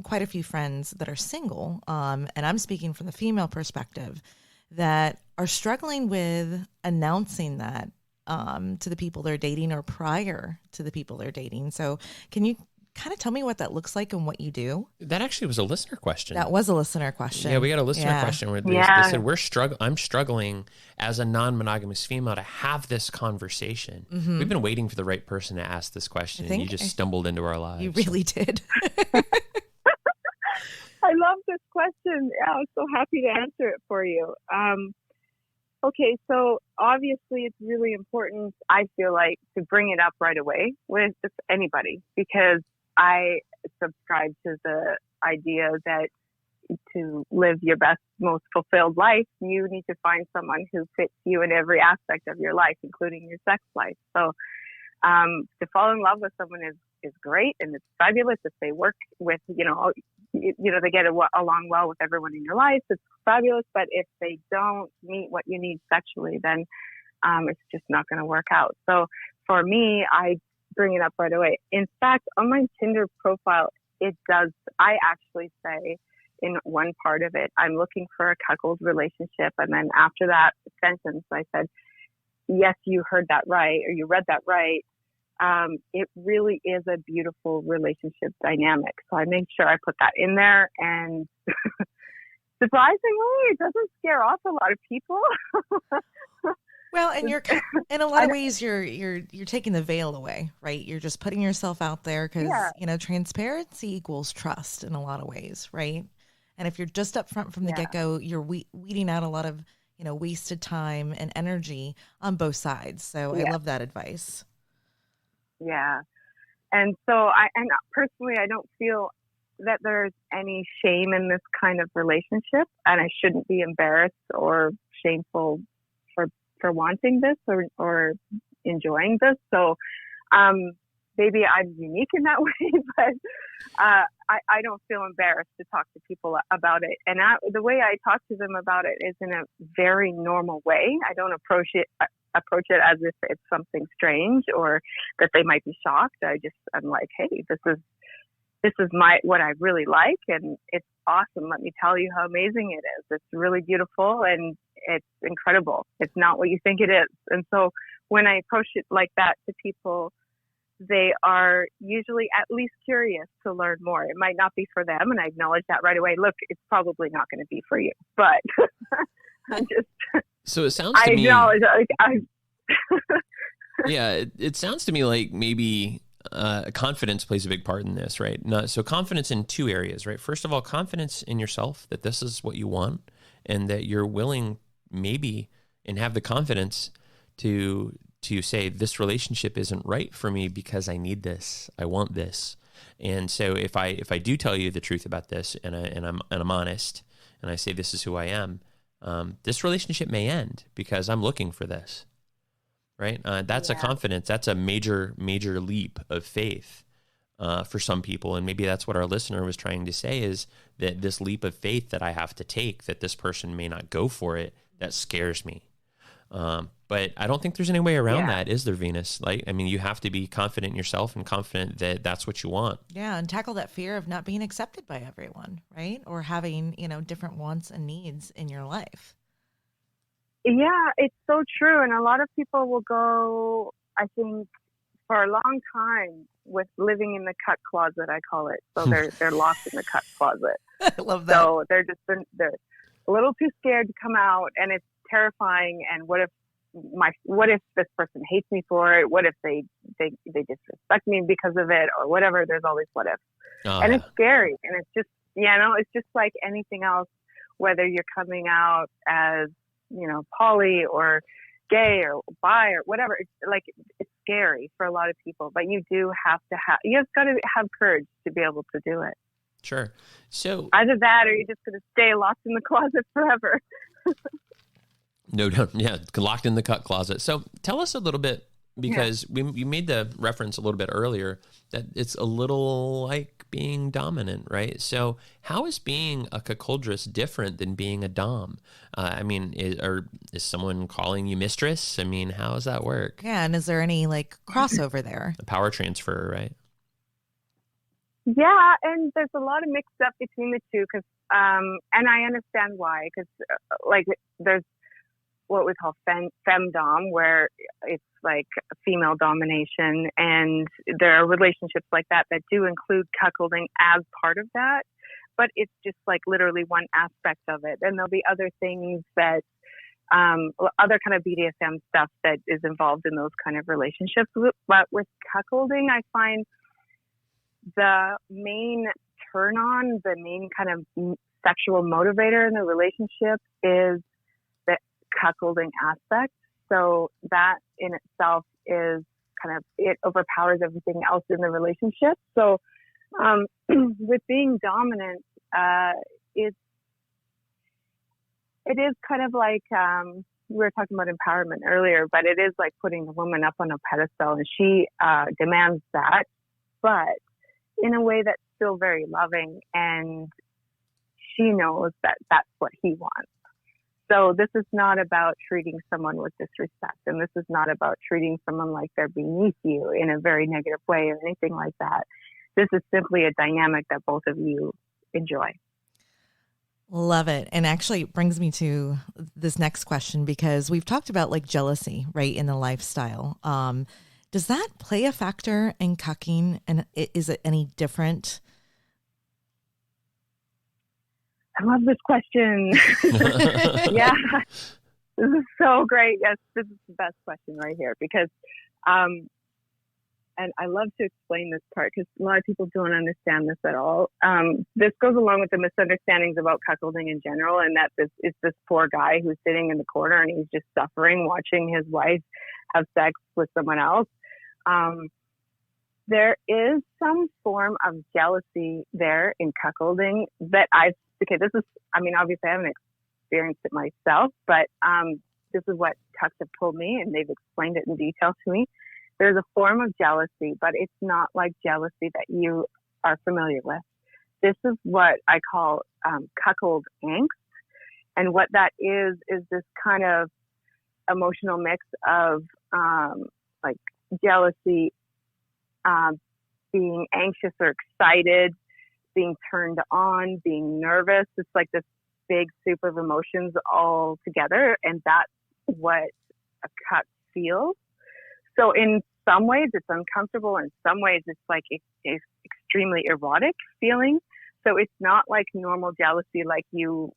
quite a few friends that are single, and I'm speaking from the female perspective, that are struggling with announcing that to the people they're dating, or prior to the people they're dating. So can you kind of tell me what that looks like and what you do? That actually was a listener question. That was a listener question. Yeah, we got a listener question where they said, I'm struggling as a non-monogamous female to have this conversation. Mm-hmm. We've been waiting for the right person to ask this question, and you just stumbled into our lives. You really did. I love this question. Yeah, I was so happy to answer it for you. Okay, so obviously it's really important, I feel like, to bring it up right away with just anybody, because I subscribe to the idea that to live your best, most fulfilled life, you need to find someone who fits you in every aspect of your life, including your sex life. So to fall in love with someone is great, and it's fabulous if they work with, they get along well with everyone in your life. It's fabulous. But if they don't meet what you need sexually, then it's just not going to work out. So for me, I bring it up right away. In fact, on my Tinder profile, I actually say in one part of it, I'm looking for a cuckold relationship. And then after that sentence, I said, yes, you heard that right, or you read that right. It really is a beautiful relationship dynamic. So I make sure I put that in there, and surprisingly, it doesn't scare off a lot of people. Well, and you're in a lot of ways you're taking the veil away, right? You're just putting yourself out there because transparency equals trust in a lot of ways, right? And if you're just up front from the get-go, you're weeding out a lot of wasted time and energy on both sides. So I love that advice. Yeah. And so personally, I don't feel that there's any shame in this kind of relationship, and I shouldn't be embarrassed or shameful for wanting this or enjoying this. So maybe I'm unique in that way, but I don't feel embarrassed to talk to people about it. And the way I talk to them about it is in a very normal way. I don't approach it as if it's something strange or that they might be shocked. I'm like, hey, this is what I really like, and it's awesome. Let me tell you how amazing it is. It's really beautiful and it's incredible. It's not what you think it is. And so when I approach it like that to people, they are usually at least curious to learn more. It might not be for them, and I acknowledge that right away. Look, it's probably not going to be for you, but So it sounds to me. Acknowledge. Yeah, it sounds to me like maybe confidence plays a big part in this, right? So confidence in two areas, right? First of all, confidence in yourself that this is what you want, and that you're willing, maybe, and have the confidence to say this relationship isn't right for me because I need this, I want this. And so if I do tell you the truth about this, and I'm honest, and I say this is who I am, this relationship may end because I'm looking for this, right? That's a confidence. That's a major leap of faith for some people, and maybe that's what our listener was trying to say, is that this leap of faith that I have to take, that this person may not go for it, that scares me. But I don't think there's any way around that, is there, Venus? Like, I mean, you have to be confident in yourself and confident that that's what you want. Yeah, and tackle that fear of not being accepted by everyone, right? Or having, different wants and needs in your life. Yeah, it's so true. And a lot of people will go, I think, for a long time with living in the cut closet, I call it. So they're locked in the cut closet. I love that. So they're a little too scared to come out, and it's terrifying. And what if this person hates me for it? What if they disrespect me because of it, or whatever? There's always what if. And it's scary. And it's just, it's just like anything else, whether you're coming out as, poly or gay or bi or whatever. It's scary for a lot of people, but you do have to you've got to have courage to be able to do it. Sure. So either that, or you're just going to stay locked in the closet forever. No, yeah, locked in the cut closet. So tell us a little bit, because you made the reference a little bit earlier that it's a little like being dominant, right? So how is being a cuckoldress different than being a dom? Is someone calling you mistress? I mean, how does that work? Yeah, and is there any crossover there? A power transfer, right? Yeah, and there's a lot of mixed up between the two, because and I understand why, because there's what we call femdom, where it's like female domination, and there are relationships like that do include cuckolding as part of that, but it's just literally one aspect of it. And there'll be other things that other kind of BDSM stuff that is involved in those kind of relationships. But with cuckolding, I find the main turn on, the main kind of sexual motivator in the relationship is the cuckolding aspect. So that in itself is kind of, it overpowers everything else in the relationship. So with being dominant, it is kind of like, we were talking about empowerment earlier, but it is like putting the woman up on a pedestal, and she demands that, but in a way that's still very loving, and she knows that that's what he wants. So this is not about treating someone with disrespect, and this is not about treating someone like they're beneath you in a very negative way or anything like that. This is simply a dynamic that both of you enjoy. Love it. And actually it brings me to this next question, because we've talked about like jealousy, right, in the lifestyle. Does that play a factor in cucking, and is it any different? I love this question. Yeah, this is so great. Yes, this is the best question right here, because, and I love to explain this part because a lot of people don't understand this at all. This goes along with the misunderstandings about cuckolding in general, and that this is this poor guy who's sitting in the corner and he's just suffering watching his wife have sex with someone else. There is some form of jealousy there in cuckolding that obviously I haven't experienced it myself, but this is what cucks have told me, and they've explained it in detail to me. There's a form of jealousy, but it's not like jealousy that you are familiar with. This is what I call cuckold angst. And what that is this kind of emotional mix of like jealousy, being anxious or excited, being turned on, being nervous. It's like this big soup of emotions all together. And that's what a cuck feels. So in some ways it's uncomfortable. In some ways it's like it's extremely erotic feeling. So it's not like normal jealousy like you're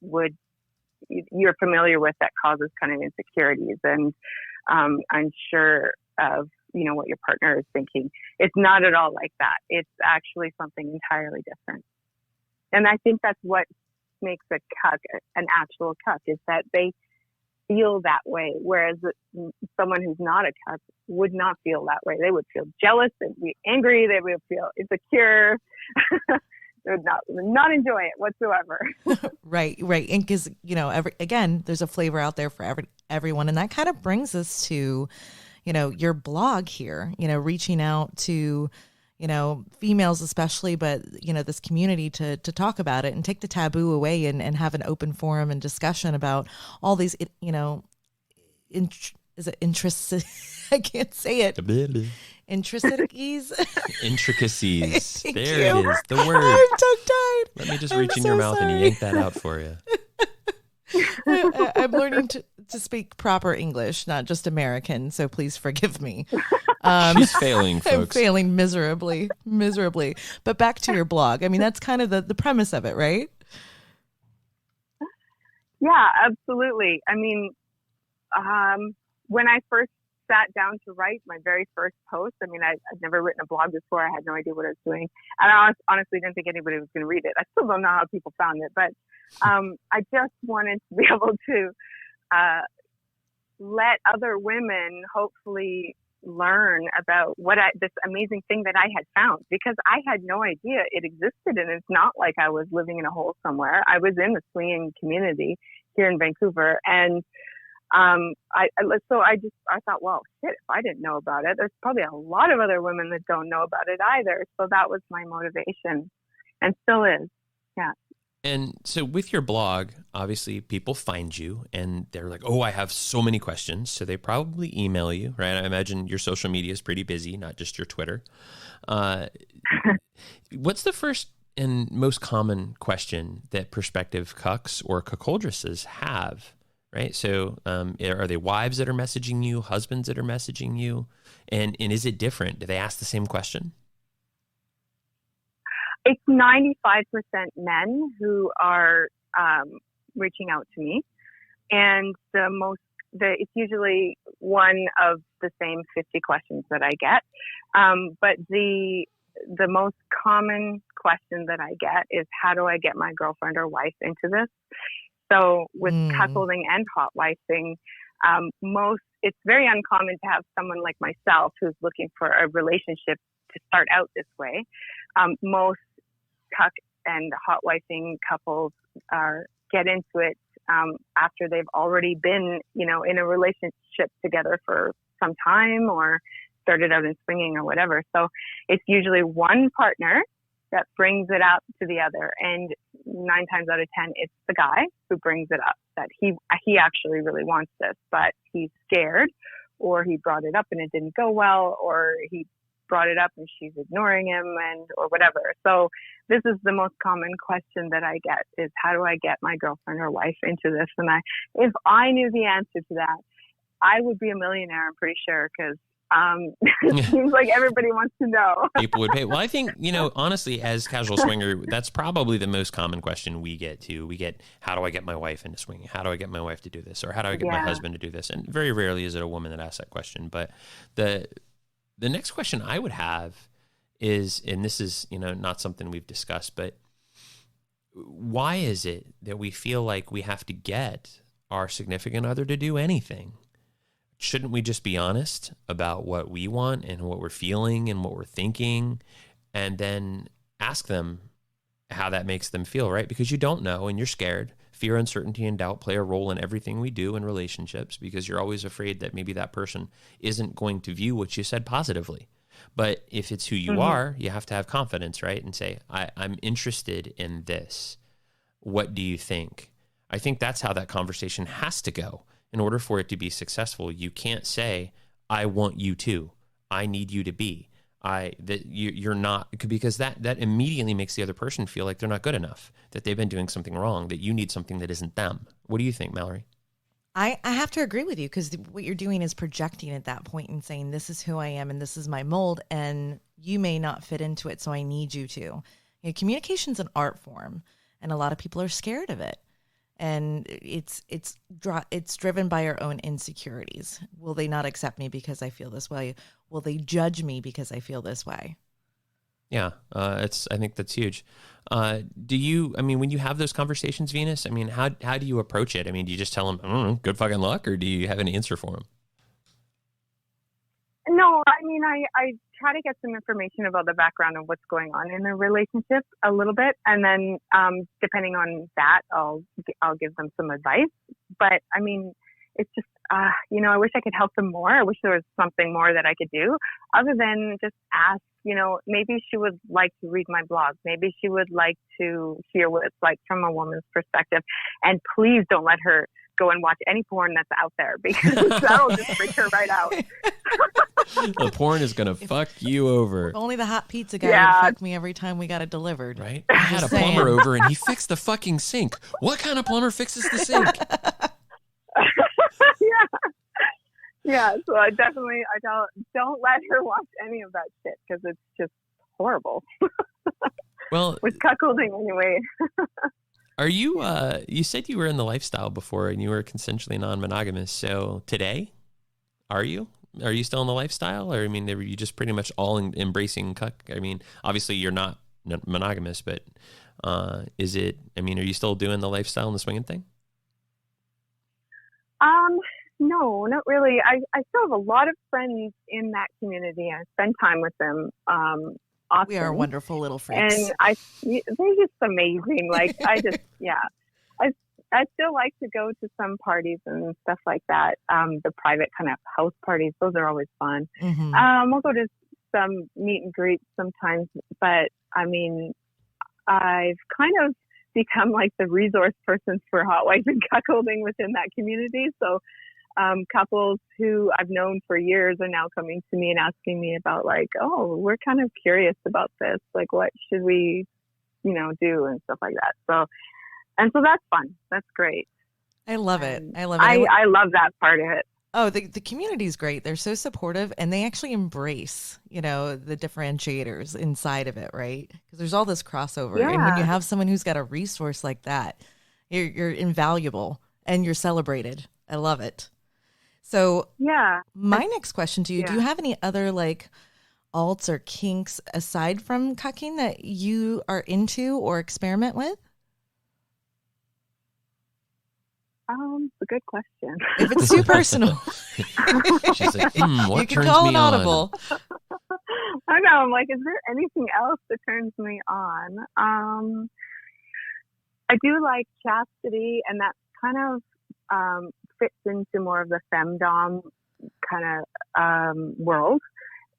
familiar with, that causes kind of insecurities and unsure of, what your partner is thinking. It's not at all like that. It's actually something entirely different. And I think that's what makes a cuck an actual cuck, is that they feel that way, whereas someone who's not a cuck would not feel that way. They would feel jealous, they would be angry, they would feel insecure. They would not enjoy it whatsoever. Right. And because, again, there's a flavor out there for everyone. And that kind of brings us to, your blog here, reaching out to, females especially, but, this community to talk about it and take the taboo away and have an open forum and discussion about all these, is it interests? I can't say it. Intricacies. Intricacies. Thank there you. it is. The word. I'm tongue-tied. Let me just reach in your mouth and yank that out for you. I'm learning to speak proper English, not just American, so please forgive me. She's failing, folks. I'm failing miserably. But back to your blog. I mean, that's kind of the premise of it, right? Yeah, absolutely. I mean, when I first sat down to write my very first post, I'd never written a blog before. I had no idea what I was doing. And I honestly didn't think anybody was going to read it. I still don't know how people found it, but I just wanted to be able to let other women hopefully learn about this amazing thing that I had found, because I had no idea it existed. And it's not like I was living in a hole somewhere. I was in the swinging community here in Vancouver, and I thought, well, shit, if I didn't know about it, there's probably a lot of other women that don't know about it either. So that was my motivation, and still is. Yeah. And so with your blog, obviously people find you and they're like, oh, I have so many questions. So they probably email you, right? I imagine your social media is pretty busy, not just your Twitter. What's the first and most common question that prospective cucks or cuckoldresses have? Right. So are they wives that are messaging you, husbands that are messaging you? And is it different? Do they ask the same question? It's 95% men who are reaching out to me. And it's usually one of the same 50 questions that I get. But the most common question that I get is, how do I get my girlfriend or wife into this? So with cuckolding and hotwifing, it's very uncommon to have someone like myself who's looking for a relationship to start out this way. Most cuck and hotwifing couples get into it after they've already been, in a relationship together for some time or started out in swinging or whatever. So it's usually one partner that brings it up to the other, and 9 times out of 10, it's the guy who brings it up that he actually really wants this, but he's scared, or he brought it up and it didn't go well, or he brought it up and she's ignoring him, or whatever. So this is the most common question that I get is, how do I get my girlfriend or wife into this? And if I knew the answer to that, I would be a millionaire, I'm pretty sure, because it seems like everybody wants to know. People would pay. Well, I think, honestly, as casual swinger, that's probably the most common question we get too. We get, how do I get my wife into swinging? How do I get my wife to do this? Or how do I get my husband to do this? And very rarely is it a woman that asks that question. But the next question I would have is, and this is, not something we've discussed, but why is it that we feel like we have to get our significant other to do anything? Shouldn't we just be honest about what we want and what we're feeling and what we're thinking, and then ask them how that makes them feel, right? Because you don't know and you're scared. Fear, uncertainty, and doubt play a role in everything we do in relationships, because you're always afraid that maybe that person isn't going to view what you said positively. But if it's who you are, you have to have confidence, right? And say, I'm interested in this. What do you think? I think that's how that conversation has to go. In order for it to be successful, you can't say, I want you to, I need you to be, you're not, because that immediately makes the other person feel like they're not good enough, that they've been doing something wrong, that you need something that isn't them. What do you think, Mallory? I have to agree with you, because what you're doing is projecting at that point and saying, this is who I am and this is my mold, and you may not fit into it, so I need you to. Communication's an art form, and a lot of people are scared of it. And it's driven by our own insecurities. Will they not accept me because I feel this way? Will they judge me because I feel this way? Yeah, I think that's huge. When you have those conversations, Venus, how do you approach it? Do you just tell them, good fucking luck, or do you have an answer for them? No, I try to get some information about the background of what's going on in the relationship a little bit, and then depending on that, I'll give them some advice. But it's just I wish I could help them more. I wish there was something more that I could do other than just ask. Maybe she would like to read my blog. Maybe she would like to hear what it's like from a woman's perspective. And please don't let her go and watch any porn that's out there, because that'll just freak her right out. The porn is going to fuck you over. If only the hot pizza guy would fuck me every time we got it delivered. Right? I had a plumber over and he fixed the fucking sink. What kind of plumber fixes the sink? Yeah. So don't let her watch any of that shit, because it's just horrible. Well, with cuckolding anyway. Are you, you said you were in the lifestyle before and you were consensually non-monogamous. So today, are you still in the lifestyle? Or, are you just pretty much all embracing cuck? Obviously you're not monogamous, but are you still doing the lifestyle and the swinging thing? No, not really. I still have a lot of friends in that community. I spend time with them. Awesome. We are wonderful little freaks. And they're just amazing. Like, I still like to go to some parties and stuff like that. The private kind of house parties, those are always fun. Mm-hmm. We'll go to some meet and greets sometimes, but I've kind of become like the resource person for hotwife and cuckolding within that community. So couples who I've known for years are now coming to me and asking me about, like, oh, we're kind of curious about this. Like, what should we, do and stuff like that. So that's fun. That's great. I love it. I love that part of it. Oh, the community's great. They're so supportive, and they actually embrace, the differentiators inside of it, right? Because there's all this crossover. Yeah. And when you have someone who's got a resource like that, you're invaluable and you're celebrated. I love it. So yeah, my next question to you, do you have any other like alts or kinks aside from cucking that you are into or experiment with? It's a good question. If it's too personal, She's like, what you can turns call me an on? audible. I know. I'm like, is there anything else that turns me on? I do like chastity, and that kind of fits into more of the femdom kind of world.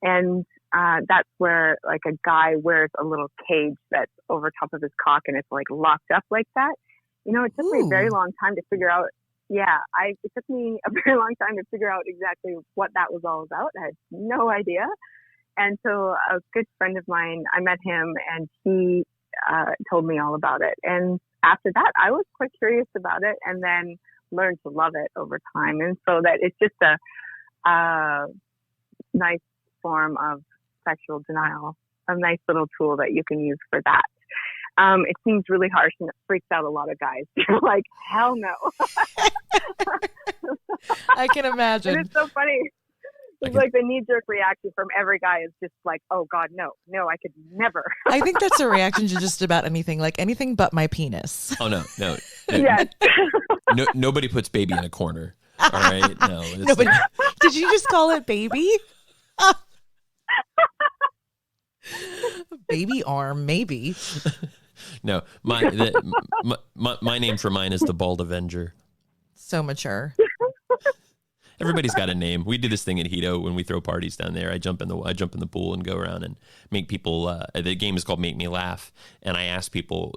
And that's where like a guy wears a little cage that's over top of his cock, and it's like locked up like that. You know, it took me a very long time to figure out. Yeah, it took me a very long time to figure out exactly what that was all about. I had no idea. And so a good friend of mine, I met him, and he told me all about it. And after that, I was quite curious about it, and then learned to love it over time. And so that it's just a nice form of sexual denial, a nice little tool that you can use for that. It seems really harsh, and it freaks out a lot of guys. They're like, hell no. I can imagine. And it's so funny. It's like the knee-jerk reaction from every guy is just like, oh, God, no, I could never. I think that's a reaction to just about anything, like anything but my penis. Oh, no. Yes. Nobody puts baby in a corner. All right? No. Nobody, did you just call it baby? Baby arm, maybe. No, my name for mine is the Bald Avenger. So mature. Everybody's got a name. We do this thing at Hito when we throw parties down there. I jump in the pool and go around and make people. The game is called Make Me Laugh, and I ask people,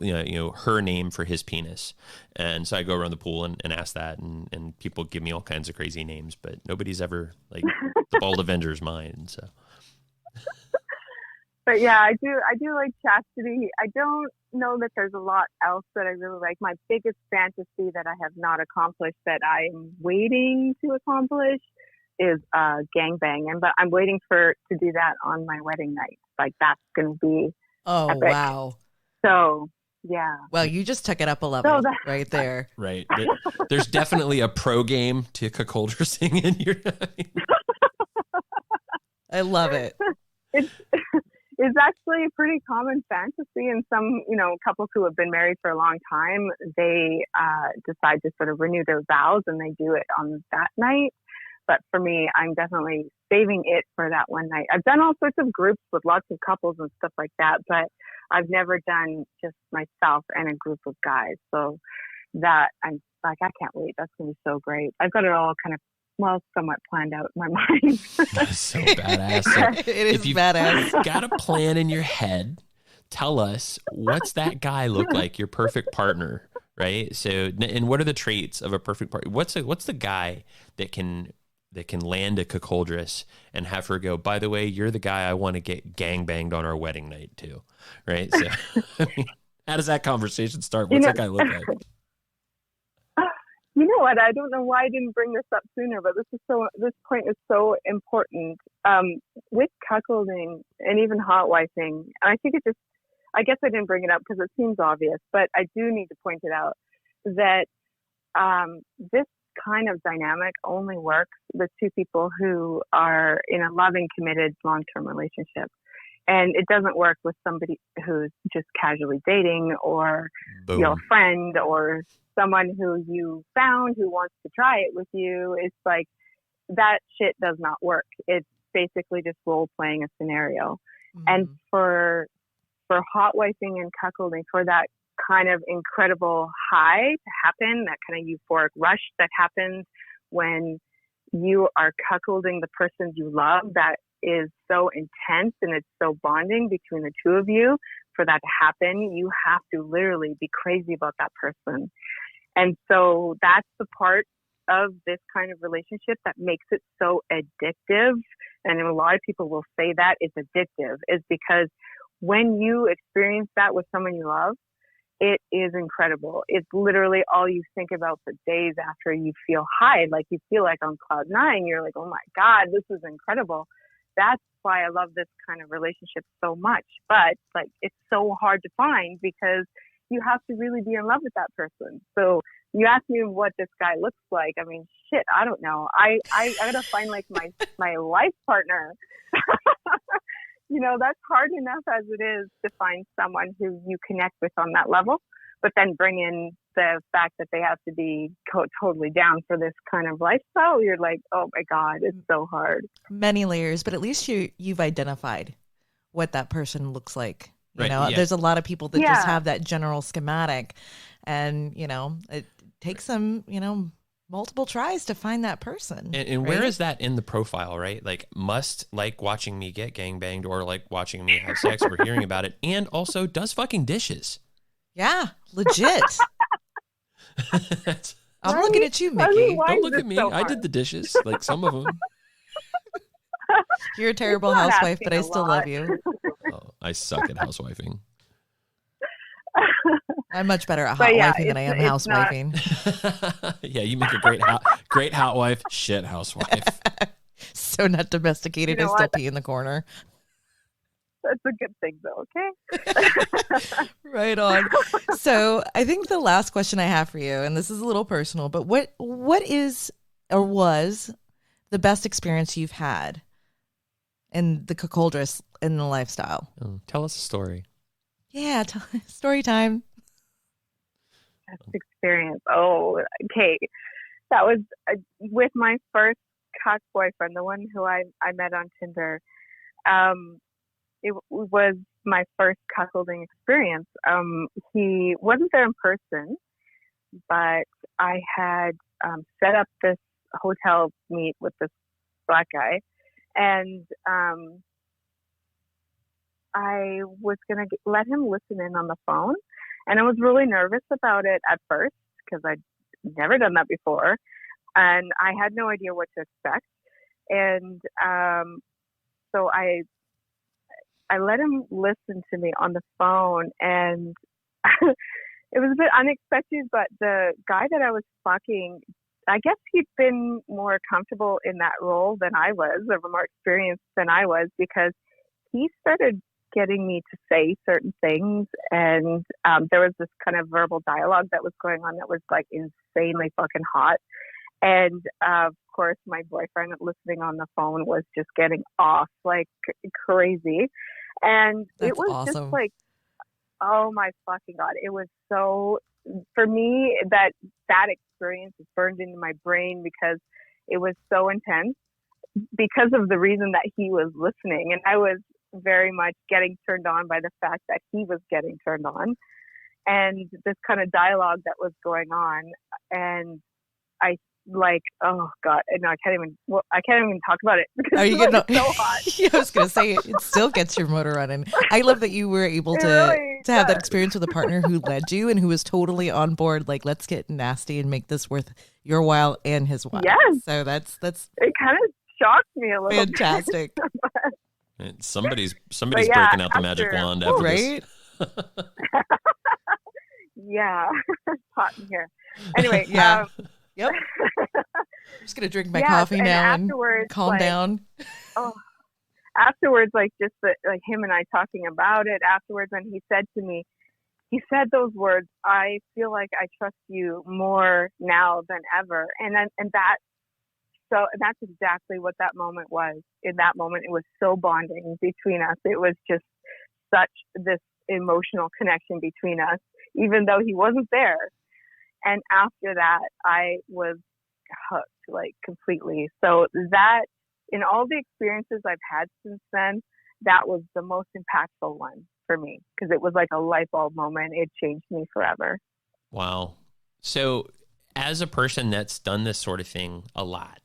her name for his penis, and so I go around the pool and ask that, and people give me all kinds of crazy names, but nobody's ever like the Bald Avenger's mine. So. But yeah, I do like chastity. I don't know that there's a lot else that I really like. My biggest fantasy that I have not accomplished that I'm waiting to accomplish is gangbang. But I'm waiting to do that on my wedding night. Like that's going to be epic. Wow. So yeah. Well, you just took it up a level right there. Right. There's definitely a pro game to cuckoldressing in your. I love it. It's actually a pretty common fantasy, and some, couples who have been married for a long time, they decide to sort of renew their vows, and they do it on that night. But for me, I'm definitely saving it for that one night. I've done all sorts of groups with lots of couples and stuff like that, but I've never done just myself and a group of guys. So that I'm like, I can't wait. That's going to be so great. I've got it all kind of somewhat planned out in my mind. That's so badass. So it is badass. Got a plan in your head, tell us, what's that guy look like, your perfect partner, right? So, and what are the traits of a perfect partner? What's the guy that can land a cuckoldress and have her go, by the way, you're the guy I want to get gangbanged on our wedding night too, right? So, how does that conversation start? What's that guy look like? You know what? I don't know why I didn't bring this up sooner, but this point is so important. With cuckolding and even hotwifing, I think I guess I didn't bring it up because it seems obvious, but I do need to point it out that this kind of dynamic only works with two people who are in a loving, committed, long-term relationship. And it doesn't work with somebody who's just casually dating or your friend or someone who you found who wants to try it with you. It's like that shit does not work. It's basically just role playing a scenario. Mm-hmm. And for hotwifing and cuckolding, for that kind of incredible high to happen, that kind of euphoric rush that happens when you are cuckolding the person you love, that is so intense and it's so bonding between the two of you. For that to happen, you have to literally be crazy about that person. And so that's the part of this kind of relationship that makes it so addictive. And a lot of people will say that it's addictive, is because when you experience that with someone you love, it is incredible. It's literally all you think about for days after you feel high. Like you feel like on cloud nine. You're like, oh my God, this is incredible. That's why I love this kind of relationship so much. But like, it's so hard to find because you have to really be in love with that person. So you ask me what this guy looks like. I mean, shit, I don't know. I gotta find like my life partner. That's hard enough as it is to find someone who you connect with on that level, but then bring in the fact that they have to be totally down for this kind of lifestyle, you're like, oh my God, it's so hard. Many layers, but at least you've identified what that person looks like. You Right, know, yeah. there's a lot of people that just have that general schematic, and it takes them, multiple tries to find that person. And where is that in the profile, right? Like, must like watching me get gangbanged, or like watching me have sex, or hearing about it, and also does fucking dishes. Yeah, legit. I'm looking at you, Mickey. Don't look at me. I did the dishes, like some of them. You're a terrible housewife, but I still love you. Oh, I suck at housewifing. I'm much better at hotwifing than I am housewifing. Yeah, you make a great hotwife, shit housewife. So not domesticated, I still pee in the corner. That's a good thing, though, okay? Right on. So I think the last question I have for you, and this is a little personal, but what is or was the best experience you've had in the cuckoldress in the lifestyle? Oh, tell us a story. Yeah, story time. Best experience. Oh, okay. That was with my first cuck boyfriend, the one who I met on Tinder. It was my first cuckolding experience. He wasn't there in person, but I had set up this hotel meet with this black guy, and I was going to let him listen in on the phone. And I was really nervous about it at first because I'd never done that before. And I had no idea what to expect. And so I let him listen to me on the phone. And it was a bit unexpected, but the guy that I was fucking, I guess he'd been more comfortable in that role than I was, or more experienced than I was, because he started getting me to say certain things, and there was this kind of verbal dialogue that was going on that was like insanely fucking hot. And of course, my boyfriend listening on the phone was just getting off like crazy. And That's it was awesome. Just like, oh my fucking God. It was so, for me, that experience is burned into my brain because it was so intense because of the reason that he was listening. And I was very much getting turned on by the fact that he was getting turned on, and this kind of dialogue that was going on. And I like, oh God, no, I can't even talk about it because Are you it's getting so hot. Yeah, I was gonna say it still gets your motor running. I love that you were able to have that experience with a partner who led you and who was totally on board. Like, let's get nasty and make this worth your while and his while. Yes. So that's it. Kind of shocked me a little. fantastic. Somebody's breaking out the magic wand after right? this. Yeah, it's hot in here. Anyway, Yeah. Yep. I'm just gonna drink my coffee now and calm down. Oh, afterwards, like just like him and I talking about it afterwards, and he said to me, he said those words, "I feel like I trust you more now than ever," and that's exactly what that moment was. In that moment, it was so bonding between us. It was just such this emotional connection between us, even though he wasn't there. And after that, I was hooked, like, completely. So that, in all the experiences I've had since then, that was the most impactful one for me, because it was like a light bulb moment. It changed me forever. Wow. So as a person that's done this sort of thing a lot,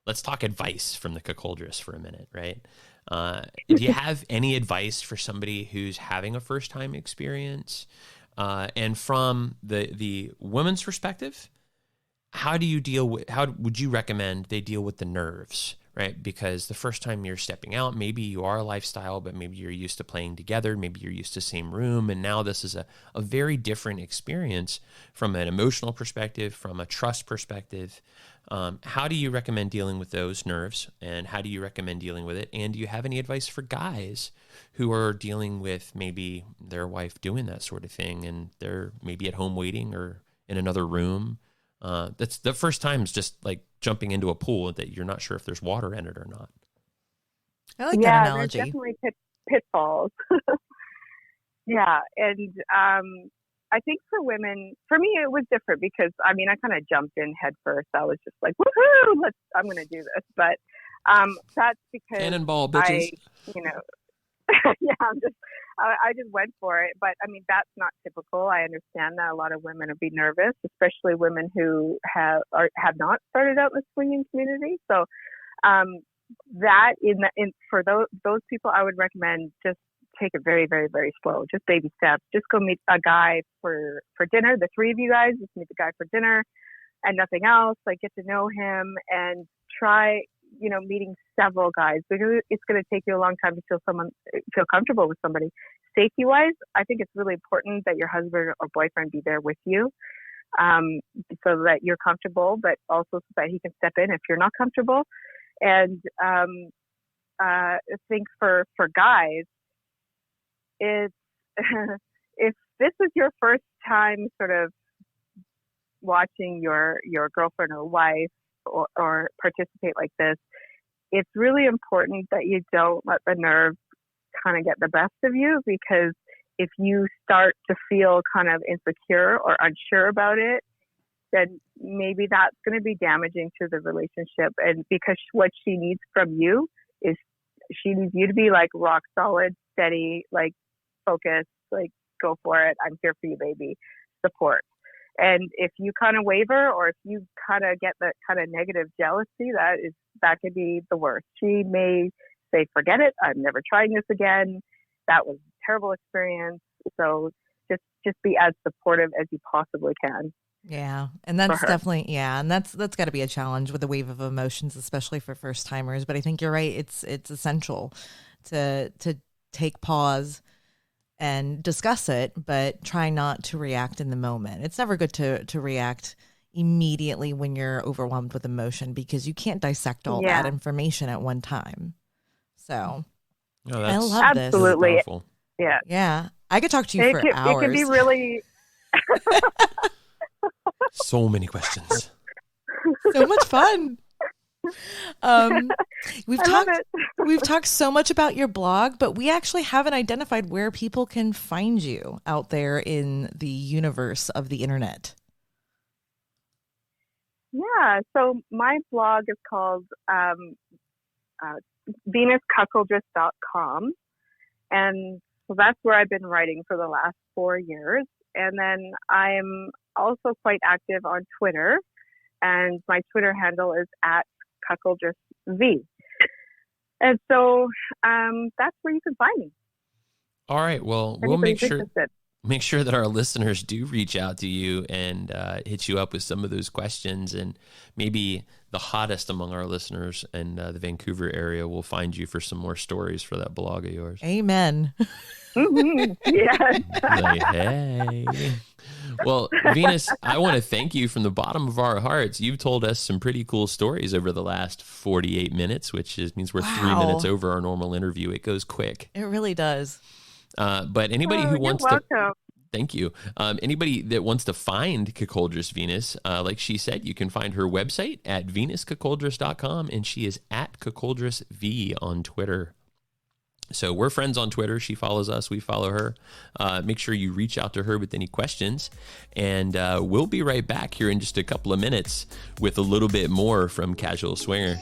let's talk advice from the Cuckoldress for a minute, right? Do you have any advice for somebody who's having a first-time experience? And from the woman's perspective, how would you recommend they deal with the nerves, right? Because the first time you're stepping out, maybe you are a lifestyle, but maybe you're used to playing together, maybe you're used to same room, and now this is a very different experience from an emotional perspective, from a trust perspective. How do you recommend dealing with those nerves, and how do you recommend dealing with it? And do you have any advice for guys who are dealing with maybe their wife doing that sort of thing, and they're maybe at home waiting or in another room? That's the first time is just like jumping into a pool that you're not sure if there's water in it or not. I like that analogy. There's definitely pitfalls. Yeah, and I think for women, for me, it was different because I kind of jumped in head first. I was just like, woohoo, I'm going to do this. But that's because Cannonball, bitches. I just went for it. But that's not typical. I understand that a lot of women would be nervous, especially women who have not started out in the swinging community. So that for those people, I would recommend just take it very, very, very slow. Just baby steps. Just go meet a guy for dinner. The three of you guys just meet the guy for dinner and nothing else. Like, get to know him and try, meeting several guys, because it's going to take you a long time to feel comfortable with somebody. Safety wise, I think it's really important that your husband or boyfriend be there with you, so that you're comfortable, but also so that he can step in if you're not comfortable. And I think for guys, it's if this is your first time sort of watching your girlfriend or wife or participate like this, it's really important that you don't let the nerves kind of get the best of you, because if you start to feel kind of insecure or unsure about it, then maybe that's going to be damaging to the relationship. And because what she needs from you is she needs you to be like rock solid, steady, like focused, like go for it. I'm here for you, baby. Support. And if you kind of waver, or if you kind of get that kind of negative jealousy, that could be the worst. She may say, forget it. I'm never trying this again. That was a terrible experience. So just be as supportive as you possibly can. Yeah. And that's definitely, and that's got to be a challenge with the wave of emotions, especially for first timers. But I think you're right. It's essential to take pause and discuss it, but try not to react in the moment. It's never good to react immediately when you're overwhelmed with emotion, because you can't dissect all that information at one time. So I love absolutely. this. Yeah. Yeah. I could talk to you for hours. It can be really... So many questions. So much fun. We've talked so much about your blog, but we actually haven't identified where people can find you out there in the universe of the internet. Yeah, so my blog is called VenusCuckoldress.com, and so that's where I've been writing for the last 4 years. And then I'm also quite active on Twitter, and my Twitter handle is at Cuckoldress V. And so that's where you can find me. All right. Well, we'll make sure that our listeners do reach out to you and hit you up with some of those questions, and maybe the hottest among our listeners in the Vancouver area will find you for some more stories for that blog of yours. Amen. Yes. Like, hey. Well, Venus, I want to thank you from the bottom of our hearts. You've told us some pretty cool stories over the last 48 minutes, which means we're 3 minutes over our normal interview. It goes quick. It really does. But anybody who wants to... Thank you. Anybody that wants to find Cuckoldress Venus, like she said, you can find her website at VenusCuckoldress.com, and she is at Cuckoldress V on Twitter. So we're friends on Twitter. She follows us. We follow her. Make sure you reach out to her with any questions. And we'll be right back here in just a couple of minutes with a little bit more from Casual Swinger.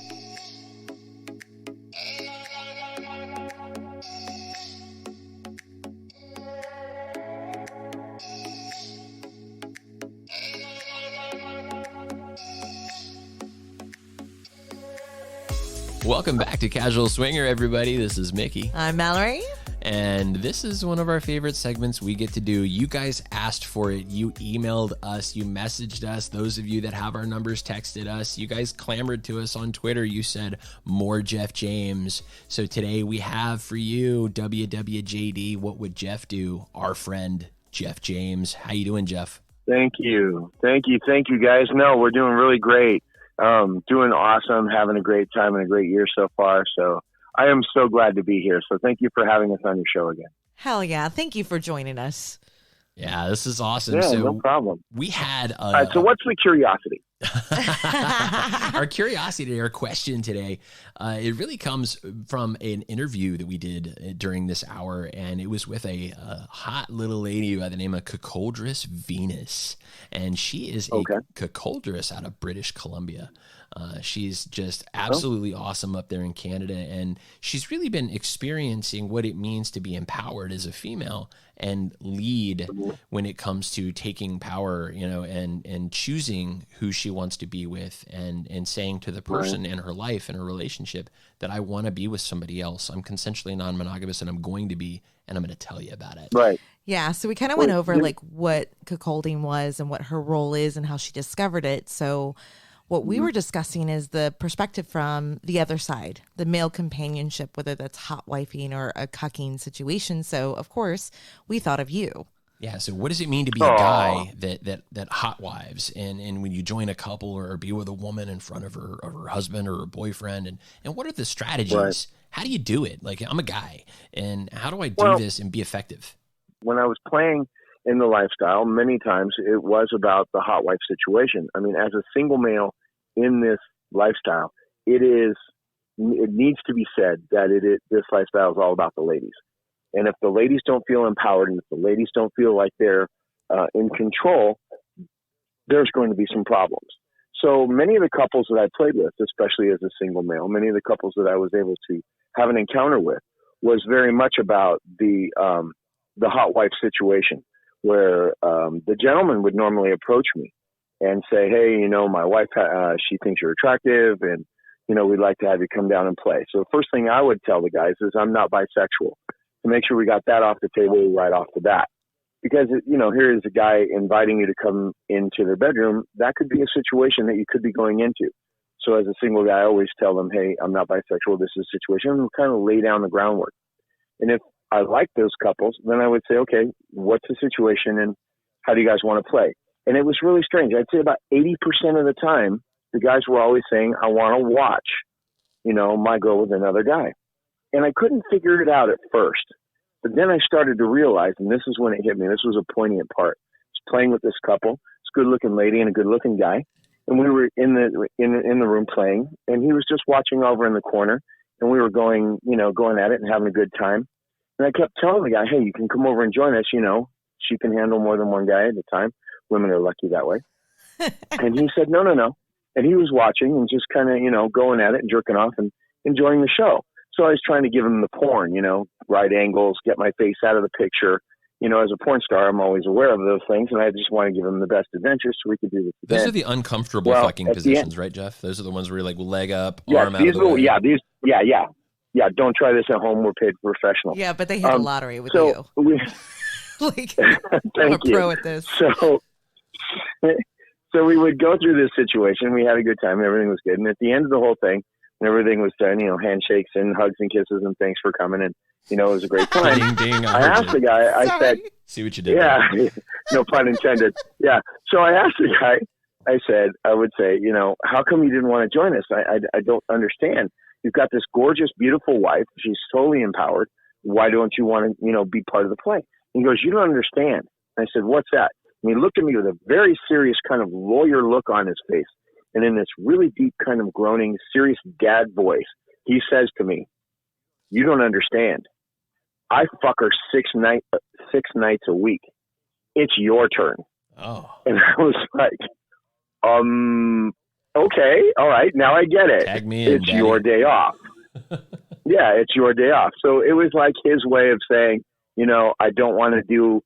Welcome back to Casual Swinger, everybody. This is Mickey. I'm Mallory. And this is one of our favorite segments we get to do. You guys asked for it. You emailed us. You messaged us. Those of you that have our numbers texted us. You guys clamored to us on Twitter. You said, more Jeff James. So today we have for you WWJD, What Would Jeff Do? Our friend, Jeff James. How you doing, Jeff? Thank you, guys. No, we're doing really great. Doing awesome, having a great time and a great year so far. So I am so glad to be here. So thank you for having us on your show again. Hell yeah. Thank you for joining us. Yeah, this is awesome. Yeah, so no problem. We had all right, so what's the curiosity? Our curiosity, our question today, it really comes from an interview that we did during this hour, and it was with a hot little lady by the name of Cuckoldress Venus, and she is a cuckoldress out of British Columbia. She's just absolutely awesome up there in Canada, and she's really been experiencing what it means to be empowered as a female and lead when it comes to taking power, you know, and choosing who she wants to be with, and saying to the person in her life, in her relationship, that I want to be with somebody else. I'm consensually non-monogamous, and I'm going to be, and I'm going to tell you about it. Right. Yeah, so we kind of went over like what cuckolding was and what her role is and how she discovered it. So what we were discussing is the perspective from the other side, the male companionship, whether that's hotwifing or a cucking situation. So, of course, we thought of you. Yeah. So what does it mean to be a guy that hotwives, and when you join a couple or be with a woman in front of her husband or her boyfriend, and what are the strategies? Right. How do you do it? Like, I'm a guy, and how do I do this and be effective? When I was playing in the lifestyle, many times it was about the hotwife situation. I mean, as a single male in this lifestyle, it needs to be said that this lifestyle is all about the ladies. And if the ladies don't feel empowered, and if the ladies don't feel like they're in control, there's going to be some problems. So many of the couples that I played with, especially as a single male, many of the couples that I was able to have an encounter with, was very much about the hotwife situation, where the gentleman would normally approach me and say, hey, you know, my wife, she thinks you're attractive, and, you know, we'd like to have you come down and play. So the first thing I would tell the guys is I'm not bisexual, to make sure we got that off the table right off the bat. Because, you know, here is a guy inviting you to come into their bedroom. That could be a situation that you could be going into. So as a single guy, I always tell them, hey, I'm not bisexual. This is a situation. And kind of lay down the groundwork. And if I like those couples, then I would say, okay, what's the situation and how do you guys want to play? And it was really strange. I'd say about 80% of the time, the guys were always saying, I want to watch, you know, my girl with another guy. And I couldn't figure it out at first. But then I started to realize, and this is when it hit me, this was a poignant part. I was playing with this couple, this good-looking lady and a good-looking guy. And we were in the room playing, and he was just watching over in the corner. And we were going at it and having a good time. And I kept telling the guy, hey, you can come over and join us. You know, she can handle more than one guy at a time. Women are lucky that way. And he said, no. And he was watching and just kind of, you know, going at it and jerking off and enjoying the show. So I was trying to give him the porn, you know, right angles, get my face out of the picture. You know, as a porn star, I'm always aware of those things. And I just want to give him the best adventures so we could do this again. Those are the uncomfortable fucking positions, right, Jeff? Those are the ones where you're like leg up, arm out of the way. Yeah, don't try this at home. We're paid professional. Yeah, but they hit the lottery with you. Like, I'm a pro at this. So we would go through this situation. We had a good time. Everything was good. And at the end of the whole thing, and everything was done, you know, handshakes and hugs and kisses and thanks for coming. And, you know, it was a great time. Ding, I asked the guy, I said, see what you did. Yeah, no pun intended. Yeah. So I asked the guy, I would say, you know, how come you didn't want to join us? I don't understand. You've got this gorgeous, beautiful wife. She's totally empowered. Why don't you want to, you know, be part of the play? And he goes, you don't understand. And I said, what's that? And he looked at me with a very serious kind of lawyer look on his face. And in this really deep kind of groaning, serious dad voice, he says to me, you don't understand. I fuck her six nights a week. It's your turn. Oh. And I was like, okay, all right, now I get it. Tag me in, it's Daddy. Your day off. Yeah, it's your day off. So it was like his way of saying, you know, I don't want to do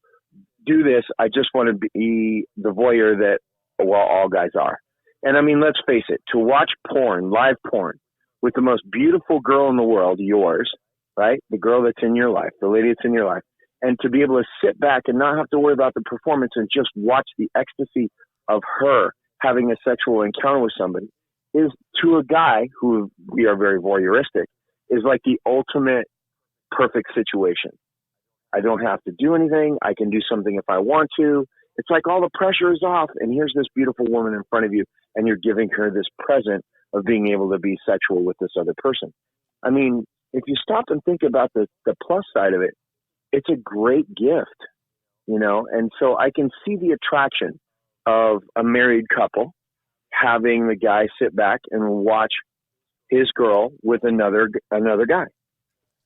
this. I just want to be the voyeur that, well, all guys are. And I mean, let's face it, to watch porn, live porn, with the most beautiful girl in the world, yours, right? The girl that's in your life, the lady that's in your life, and to be able to sit back and not have to worry about the performance and just watch the ecstasy of her having a sexual encounter with somebody is, to a guy who we are very voyeuristic, is like the ultimate perfect situation. I don't have to do anything. I can do something if I want to. It's like all the pressure is off, and here's this beautiful woman in front of you, and you're giving her this present of being able to be sexual with this other person. I mean, if you stop and think about the plus side of it, it's a great gift, you know? And so I can see the attraction of a married couple having the guy sit back and watch his girl with another guy.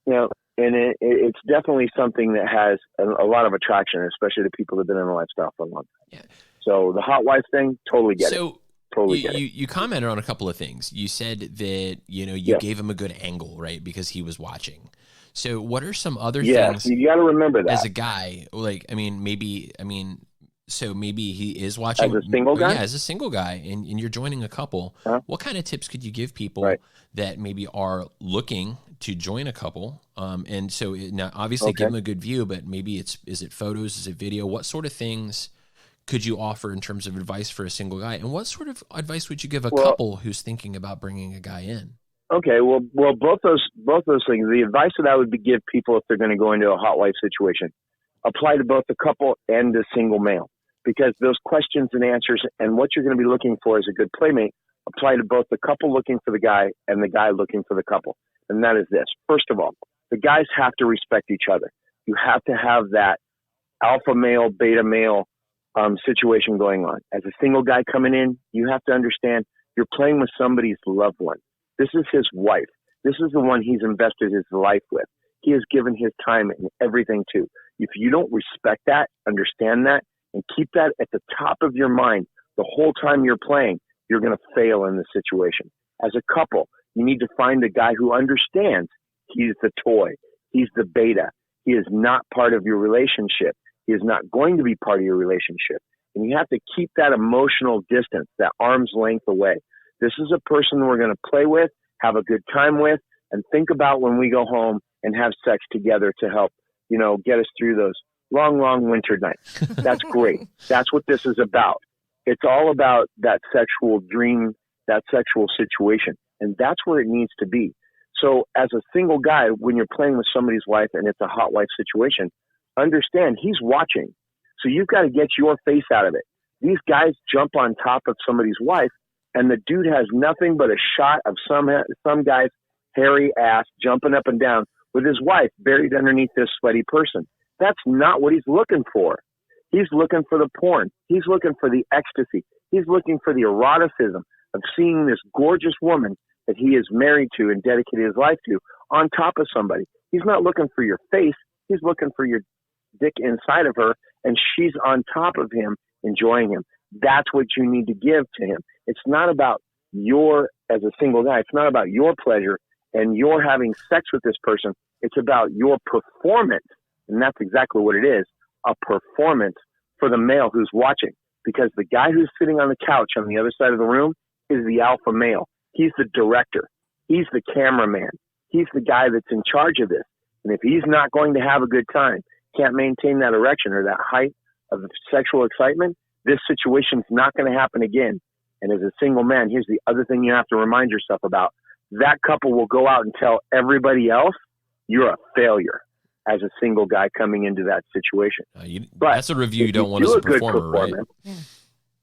You know, and it's definitely something that has a lot of attraction, especially to people that have been in the lifestyle for a long time. Yeah. So the hot wife thing, totally get it. Totally get it. You commented on a couple of things. You said that, you know, you gave him a good angle, right? Because he was watching. So what are some other things? You got to remember that. As a guy, like, so maybe he is watching. As a single guy? Yeah, as a single guy, and you're joining a couple. Huh? What kind of tips could you give people that maybe are looking to join a couple? And so now, obviously, give them a good view, but maybe is it photos? Is it video? What sort of things could you offer in terms of advice for a single guy? And what sort of advice would you give a couple who's thinking about bringing a guy in? Okay, well, both those things. The advice that I would give people if they're going to go into a hot wife situation apply to both the couple and the single male, because those questions and answers and what you're going to be looking for as a good playmate apply to both the couple looking for the guy and the guy looking for the couple. And that is this: first of all, the guys have to respect each other. You have to have that alpha male, beta male situation going on. As a single guy coming in, you have to understand you're playing with somebody's loved one. This is his wife. This is the one he's invested his life with. He has given his time and everything to. If you don't respect that, understand that, and keep that at the top of your mind the whole time you're playing, you're going to fail in this situation. As a couple, you need to find a guy who understands he's the toy. He's the beta. He is not part of your relationship. He is not going to be part of your relationship. And you have to keep that emotional distance, that arm's length away. This is a person we're going to play with, have a good time with, and think about when we go home and have sex together to help, you know, get us through those long, long winter nights. That's great. That's what this is about. It's all about that sexual dream, that sexual situation. And that's where it needs to be. So as a single guy, when you're playing with somebody's wife and it's a hot wife situation, understand he's watching. So you've got to get your face out of it. These guys jump on top of somebody's wife, and the dude has nothing but a shot of some guy's hairy ass jumping up and down with his wife buried underneath this sweaty person. That's not what he's looking for. He's looking for the porn. He's looking for the ecstasy. He's looking for the eroticism of seeing this gorgeous woman that he is married to and dedicated his life to on top of somebody. He's not looking for your face. He's looking for your dick inside of her, and she's on top of him, enjoying him. That's what you need to give to him. It's not about as a single guy, it's not about your pleasure and your having sex with this person. It's about your performance. And that's exactly what it is, a performance for the male who's watching. Because the guy who's sitting on the couch on the other side of the room is the alpha male. He's the director. He's the cameraman. He's the guy that's in charge of this. And if he's not going to have a good time, can't maintain that erection or that height of sexual excitement, this situation's not going to happen again. And as a single man, here's the other thing you have to remind yourself about. That couple will go out and tell everybody else you're a failure as a single guy coming into that situation. But that's a review you don't want as a performer, right? Yeah.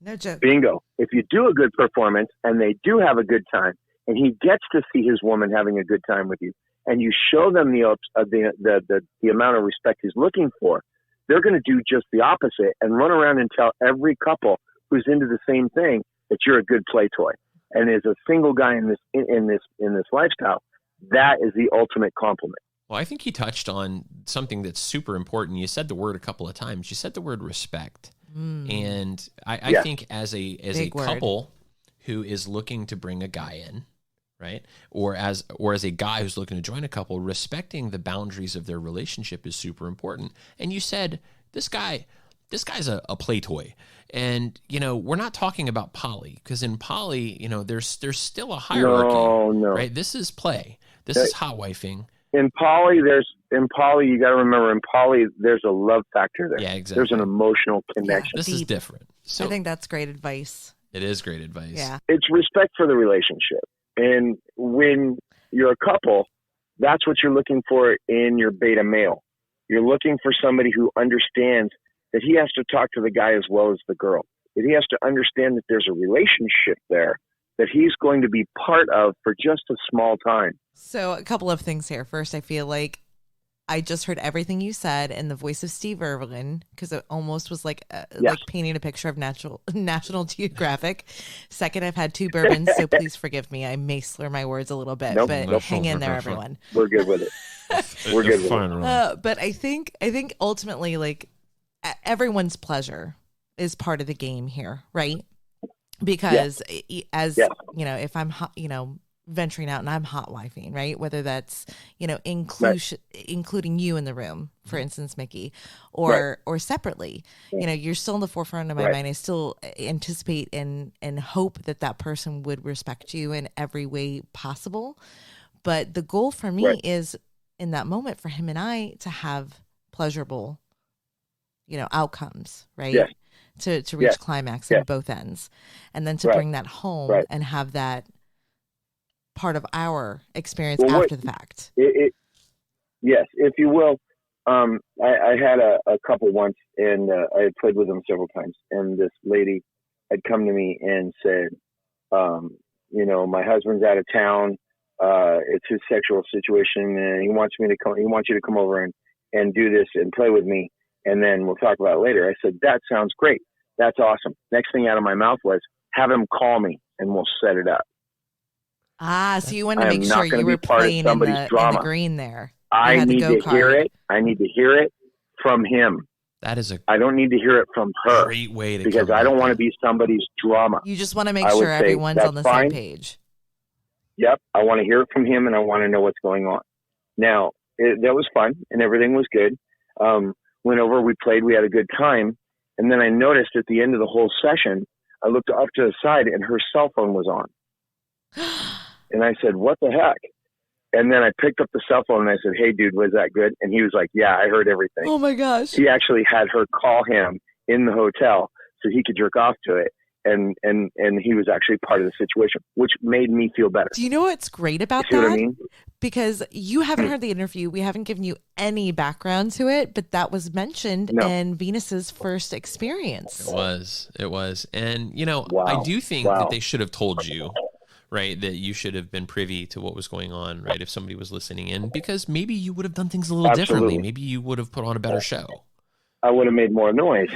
No joke. Bingo. If you do a good performance and they do have a good time and he gets to see his woman having a good time with you and you show them the amount of respect he's looking for, they're going to do just the opposite and run around and tell every couple who's into the same thing that you're a good play toy. And as a single guy in this lifestyle, that is the ultimate compliment. Well, I think he touched on something that's super important. You said the word a couple of times. You said the word respect. And I think as a couple who is looking to bring a guy in, right? Or as a guy who's looking to join a couple, respecting the boundaries of their relationship is super important. And you said this guy's a play toy. And, you know, we're not talking about poly, because in poly, you know, there's still a hierarchy. No. Right? This is play. This is hotwifing. In poly, you got to remember, in poly, there's a love factor there. Yeah, exactly. There's an emotional connection. This is different. So I think that's great advice. It is great advice. Yeah. It's respect for the relationship. And when you're a couple, that's what you're looking for in your beta male. You're looking for somebody who understands that he has to talk to the guy as well as the girl. That he has to understand that there's a relationship there that he's going to be part of for just a small time. So a couple of things here. First, I feel like I just heard everything you said in the voice of Steve Irwin, because it almost was like Yes. like painting a picture of National Geographic. Second, I've had 2 bourbons, so please forgive me. I may slur my words a little bit, Nope, but nope. hang in there, everyone. We're good with it. We're good with Fine, it. Ron. But I think ultimately, like, everyone's pleasure is part of the game here, right? Because as you know, if I'm venturing out and I'm hotwifing, right? Whether that's, including you in the room, for instance, Mickey, or separately, you're still in the forefront of my mind. I still anticipate and hope that person would respect you in every way possible. But the goal for me is in that moment for him and I to have pleasurable, outcomes, right? Yes. To reach climax on both ends, and then to bring that home and have that part of our experience after the fact. Yes, if you will. I had a couple once, and I had played with them several times, and this lady had come to me and said, my husband's out of town. It's his sexual situation, and he wants you to come over and do this and play with me, and then we'll talk about it later. I said, that sounds great. That's awesome. Next thing out of my mouth was, have him call me and we'll set it up. So you wanted to make sure you were playing in the green there. I need to hear it. I need to hear it from him. That is I don't need to hear it from her. Great way to because I don't want to be somebody's drama. You just want to make sure everyone's on the same page. Yep. I want to hear it from him, and I want to know what's going on. Now, that was fun, and everything was good. Went over, we played, we had a good time. And then I noticed at the end of the whole session, I looked up to the side, and her cell phone was on. And I said, what the heck? And then I picked up the cell phone, and I said, hey, dude, was that good? And he was like, yeah, I heard everything. Oh, my gosh. He actually had her call him in the hotel so he could jerk off to it. And he was actually part of the situation, which made me feel better. Do you know what's great about that? What I mean? Because you haven't heard the interview. We haven't given you any background to it, but that was mentioned in Venus's first experience. It was. And, wow. I do think that they should have told you, right, that you should have been privy to what was going on, right, if somebody was listening in, because maybe you would have done things a little differently. Maybe you would have put on a better show. I would have made more noise.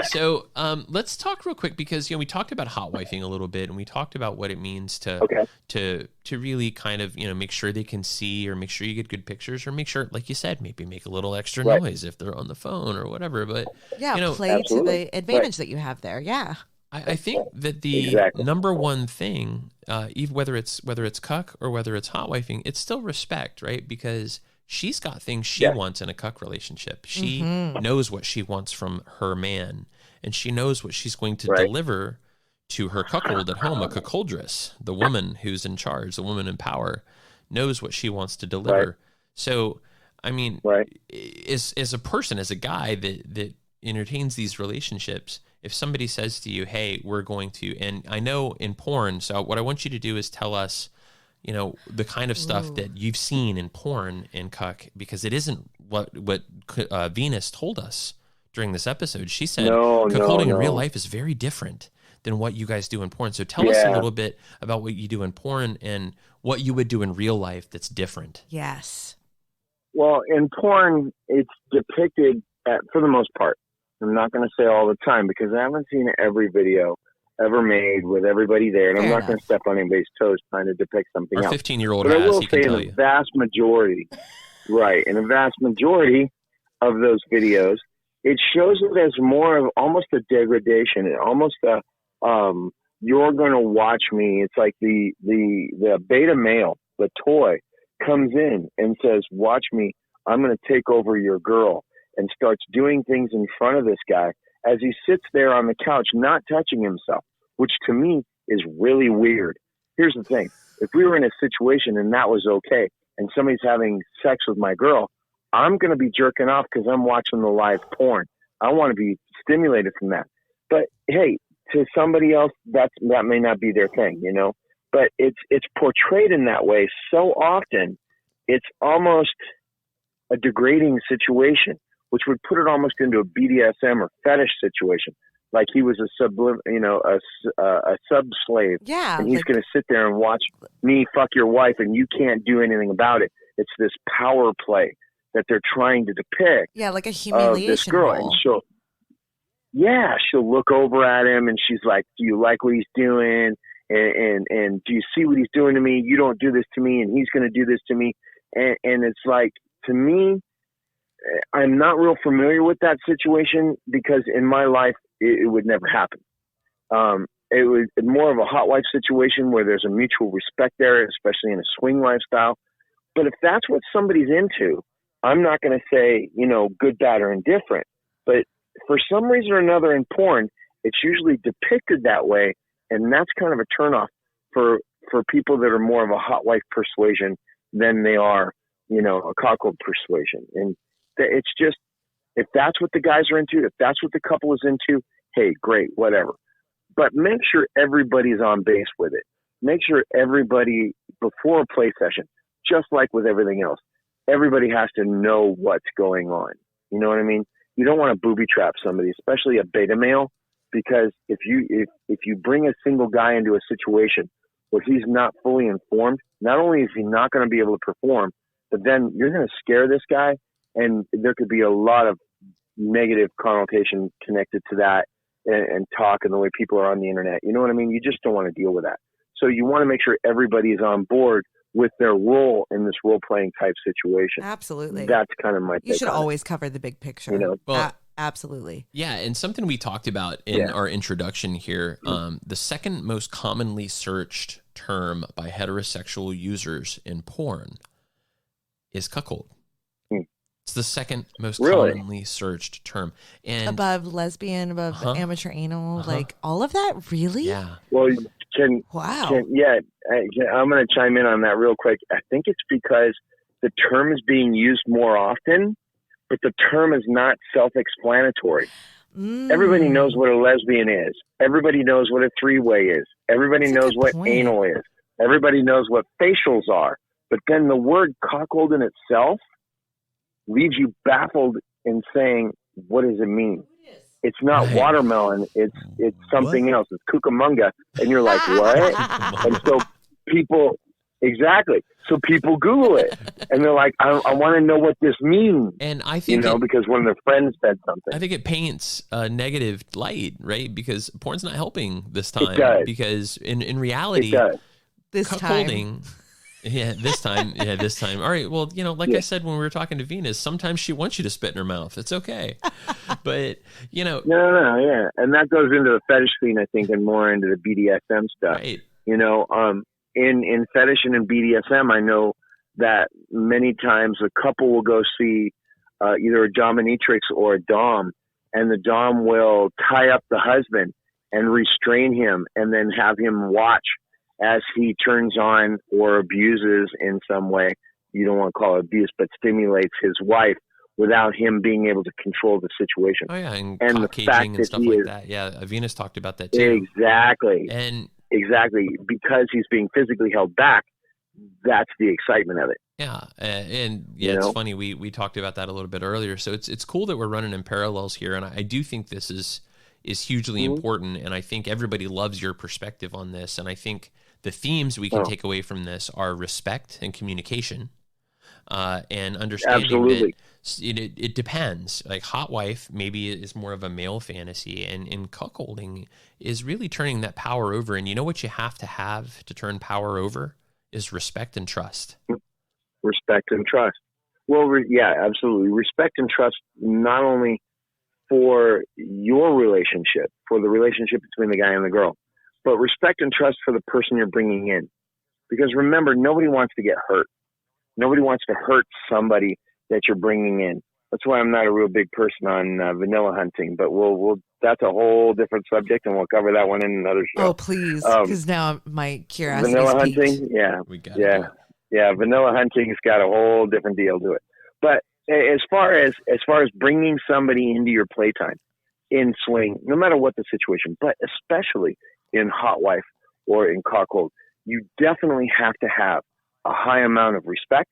So let's talk real quick because we talked about hotwifing a little bit, and we talked about what it means to really kind of make sure they can see, or make sure you get good pictures, or make sure, like you said, maybe make a little extra noise if they're on the phone or whatever. But play to the advantage that you have there. Yeah. I think that the number one thing, even whether it's cuck or whether it's hotwifing, it's still respect, right? Because she's got things she wants in a cuck relationship. She knows what she wants from her man, and she knows what she's going to deliver to her cuckold at home. A cuckoldress, the woman who's in charge, the woman in power, knows what she wants to deliver. Right. So, I mean, as a person, as a guy that entertains these relationships, if somebody says to you, hey, we're going to, and I know in porn, so what I want you to do is tell us, the kind of stuff that you've seen in porn and cuck, because it isn't what Venus told us during this episode. She said cuckolding in real life is very different than what you guys do in porn. So tell us a little bit about what you do in porn and what you would do in real life that's different. Yes. Well, in porn, it's depicted for the most part. I'm not going to say all the time because I haven't seen every video ever made with everybody there, and I'm not going to step on anybody's toes trying to depict something else. Our 15-year-old but I will say in a vast majority, in a vast majority of those videos, it shows it as more of almost a degradation, almost a you're going to watch me. It's like the beta male, the toy, comes in and says, watch me, I'm going to take over your girl, and starts doing things in front of this guy as he sits there on the couch, not touching himself, which to me is really weird. Here's the thing. If we were in a situation and that was okay, and somebody's having sex with my girl, I'm going to be jerking off because I'm watching the live porn. I want to be stimulated from that. But hey, to somebody else, that may not be their thing, but it's portrayed in that way so often, it's almost a degrading situation, which would put it almost into a BDSM or fetish situation. Like he was a sub-slave. Yeah. And he's going to sit there and watch me fuck your wife and you can't do anything about it. It's this power play that they're trying to depict. Yeah, like a Of this humiliation girl. role. And she'll look over at him and she's like, do you like what he's doing? And do you see what he's doing to me? You don't do this to me, and he's going to do this to me. And it's like, to me, I'm not real familiar with that situation because in my life, it would never happen. It was more of a hot wife situation where there's a mutual respect there, especially in a swing lifestyle. But if that's what somebody's into, I'm not going to say, good, bad, or indifferent. But for some reason or another in porn, it's usually depicted that way. And that's kind of a turnoff for people that are more of a hot wife persuasion than they are, a cuckold persuasion. And it's just, if that's what the guys are into, if that's what the couple is into, hey, great, whatever. But make sure everybody's on base with it. Make sure everybody, before a play session, just like with everything else, everybody has to know what's going on. You know what I mean? You don't want to booby trap somebody, especially a beta male, because if you bring a single guy into a situation where he's not fully informed, not only is he not going to be able to perform, but then you're going to scare this guy, and there could be a lot of negative connotation connected to that and talk and the way people are on the internet. You know what I mean? You just don't want to deal with that. So you want to make sure everybody is on board with their role in this role-playing type situation. Absolutely. That's kind of my take. You should on always cover the big picture. Absolutely. Yeah, and something we talked about in our introduction here, the second most commonly searched term by heterosexual users in porn is cuckold. It's the second most commonly searched term. And above lesbian, above amateur anal, like all of that, really? Yeah. Well, I'm going to chime in on that real quick. I think it's because the term is being used more often, but the term is not self-explanatory. Everybody knows what a lesbian is. Everybody knows what a three-way is. Everybody knows what anal is. Everybody knows what facials are. But then the word cuckold in itself leaves you baffled in saying, what does it mean? It's not watermelon. It's something else. It's cucamonga. And you're like, what? And so people, so people Google it. And they're like, I want to know what this means. And I think, because one of their friends said something. I think it paints a negative light, right? Because porn's not helping this time. It does. Because in reality, cuckolding... This time. All right. Well, I said when we were talking to Venus, sometimes she wants you to spit in her mouth. It's okay. But, No, yeah. And that goes into the fetish scene, I think, and more into the BDSM stuff. Right. In fetish and in BDSM, I know that many times a couple will go see either a dominatrix or a dom, and the dom will tie up the husband and restrain him and then have him watch as he turns on or abuses in some way. You don't want to call it abuse, but stimulates his wife without him being able to control the situation. Oh yeah, and the fact and that stuff like that. Yeah, Venus talked about that too. Exactly. And because he's being physically held back, that's the excitement of it. Yeah, it's funny. We talked about that a little bit earlier. So it's cool that we're running in parallels here, and I do think this is hugely important, and I think everybody loves your perspective on this, and I think the themes we can take away from this are respect and communication, and understanding that it depends. Like hot wife maybe is more of a male fantasy, and in cuckolding is really turning that power over. And you know what you have to turn power over is respect and trust. Respect and trust. Well, absolutely. Respect and trust, not only for your relationship, for the relationship between the guy and the girl, but respect and trust for the person you're bringing in. Because remember, nobody wants to get hurt. Nobody wants to hurt somebody that you're bringing in. That's why I'm not a real big person on vanilla hunting, but we'll that's a whole different subject, and we'll cover that one in another show. Oh, please, because now my curiosity vanilla hunting, vanilla hunting's got a whole different deal to it. But as far as bringing somebody into your playtime in swing, no matter what the situation, but especially in hot wife or in cuckold, you definitely have to have a high amount of respect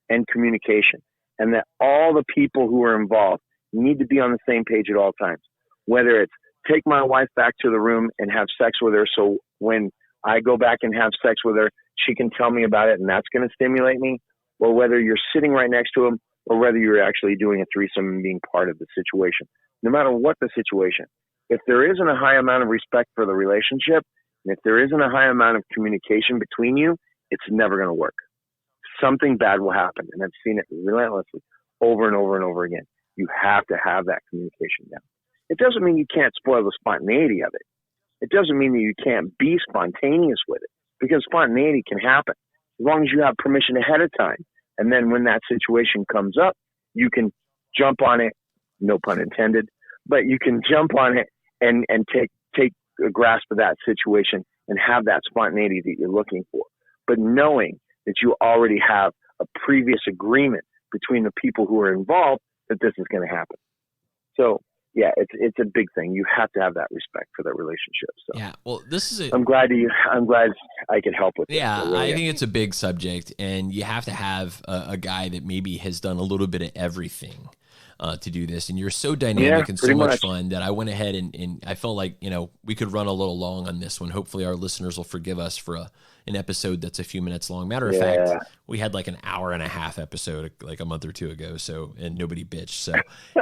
and communication, and that all the people who are involved need to be on the same page at all times. Whether it's take my wife back to the room and have sex with her, so when I go back and have sex with her, she can tell me about it and that's going to stimulate me, or whether you're sitting right next to them, or whether you're actually doing a threesome and being part of the situation. No matter what the situation, if there isn't a high amount of respect for the relationship, and if there isn't a high amount of communication between you, it's never going to work. Something bad will happen, and I've seen it relentlessly over and over and over again. You have to have that communication down. It doesn't mean you can't spoil the spontaneity of it. It doesn't mean that you can't be spontaneous with it, because spontaneity can happen as long as you have permission ahead of time. And then when that situation comes up, you can jump on it, no pun intended, but you can jump on it and take a grasp of that situation and have that spontaneity that you're looking for. But knowing that you already have a previous agreement between the people who are involved that this is going to happen. So yeah, it's a big thing. You have to have that respect for that relationship. So yeah, well, this is I'm glad I could help with. Yeah, really I think it's a big subject, and you have to have a guy that maybe has done a little bit of everything to do this. And you're so dynamic and so much fun that I went ahead and I felt like, we could run a little long on this one. Hopefully our listeners will forgive us for an episode that's a few minutes long. Matter of fact, we had like an hour and a half episode like a month or two ago. So, and nobody bitched. So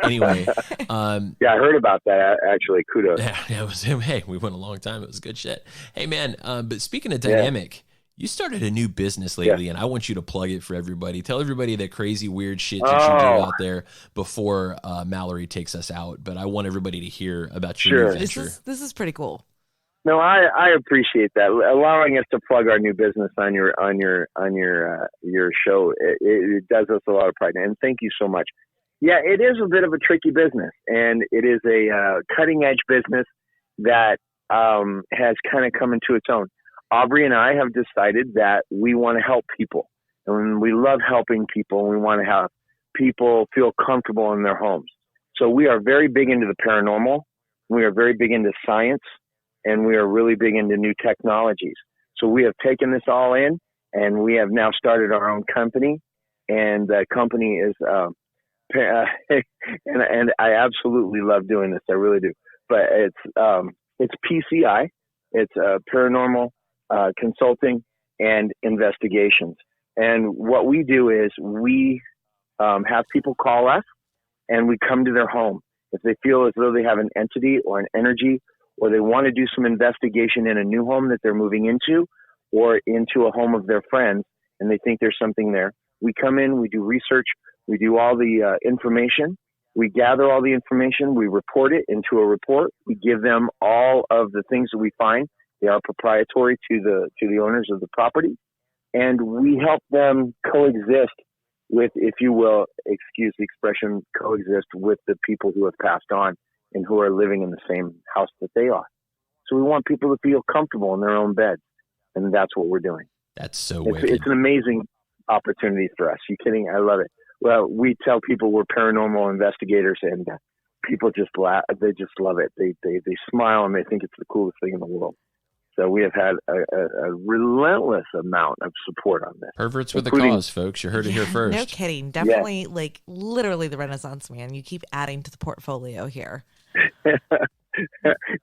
anyway, yeah, I heard about that actually. Kudos. Yeah, it was him. Hey, we went a long time. It was good shit. Hey man. But speaking of dynamic, you started a new business lately, and I want you to plug it for everybody. Tell everybody that crazy, weird shit that you do out there before Mallory takes us out. But I want everybody to hear about your new venture. This is pretty cool. No, I appreciate that. Allowing us to plug our new business on your show, it does us a lot of pride. And thank you so much. Yeah, it is a bit of a tricky business, and it is a cutting edge business that has kind of come into its own. Aubrey and I have decided that we want to help people, and we love helping people. And we want to have people feel comfortable in their homes. So we are very big into the paranormal. We are very big into science, and we are really big into new technologies. So we have taken this all in, and we have now started our own company. And the company is, and I absolutely love doing this. I really do. But it's PCI. It's paranormal consulting and investigations. And what we do is we have people call us, and we come to their home. If they feel as though they have an entity or an energy, or they want to do some investigation in a new home that they're moving into, or into a home of their friends, and they think there's something there, we come in, we do research, we do all the information, we gather all the information, we report it into a report, we give them all of the things that we find. They are proprietary to the owners of the property, and we help them coexist with, if you will, excuse the expression, coexist with the people who have passed on and who are living in the same house that they are. So we want people to feel comfortable in their own beds, and that's what we're doing. That's so wicked. It's an amazing opportunity for us. You kidding? I love it. Well, we tell people we're paranormal investigators, and people just laugh. They just love it. They smile, and they think it's the coolest thing in the world. So we have had a relentless amount of support on this. Perverts with a cause, folks. You heard it here first. No kidding. Definitely, like, literally the Renaissance man. You keep adding to the portfolio here.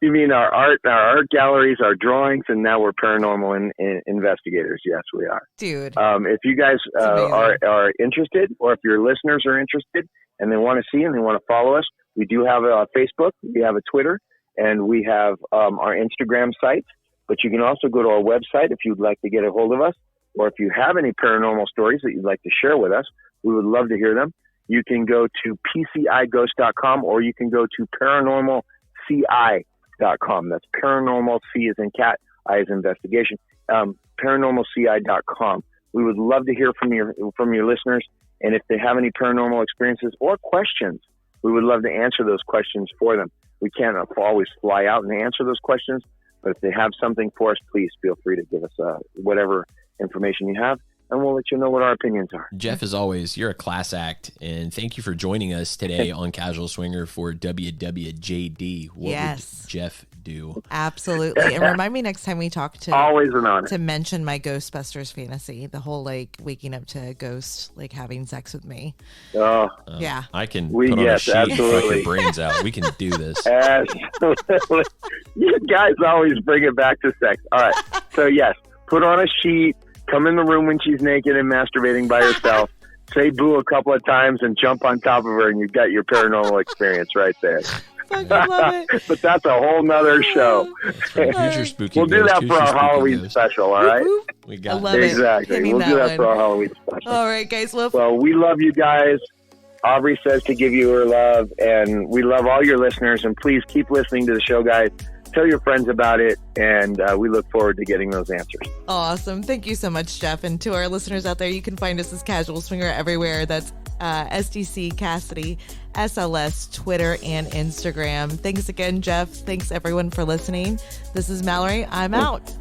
You mean our art galleries, our drawings, and now we're paranormal investigators. Yes, we are. Dude. If you guys are interested, or if your listeners are interested and they want to see and they want to follow us, we do have a Facebook, we have a Twitter, and we have our Instagram sites. But you can also go to our website if you'd like to get a hold of us, or if you have any paranormal stories that you'd like to share with us, we would love to hear them. You can go to pcighost.com, or you can go to paranormalci.com. That's paranormal, C as in cat, I as investigation, paranormalci.com. We would love to hear from your listeners, and if they have any paranormal experiences or questions, we would love to answer those questions for them. We can't always fly out and answer those questions, but if they have something for us, please feel free to give us whatever information you have, and we'll let you know what our opinions are. Jeff, as always, you're a class act, and thank you for joining us today on Casual Swinger for WWJD. What would Jeff do? Absolutely. And remind me next time we talk to always an honor to mention my Ghostbusters fantasy, the whole like waking up to a ghost like having sex with me. Yeah. I can put on a sheet and fuck your brains out. We can do this. Absolutely. You guys always bring it back to sex. All right. So yes, put on a sheet, come in the room when she's naked and masturbating by herself, say boo a couple of times, and jump on top of her, and you've got your paranormal experience right there. Fucking love it. But that's a whole nother show. Here's your spooky We'll do ghost. that Here's for your our spooky Halloween ghost. special, all right? We I got love it. it. Exactly. Hitting We'll do that for one. our Halloween special. All right, guys. Well, Well, we love you guys. Aubrey says to give you her love, and we love all your listeners. And please keep listening to the show, guys. Tell your friends about it, and we look forward to getting those answers. awesome. Thank you so much, Jeff. And to our listeners out there, you can find us as Casual Swinger everywhere. That's SDC Cassidy, SLS, Twitter, and Instagram. Thanks again, Jeff. Thanks, everyone, for listening. This is Mallory. I'm out.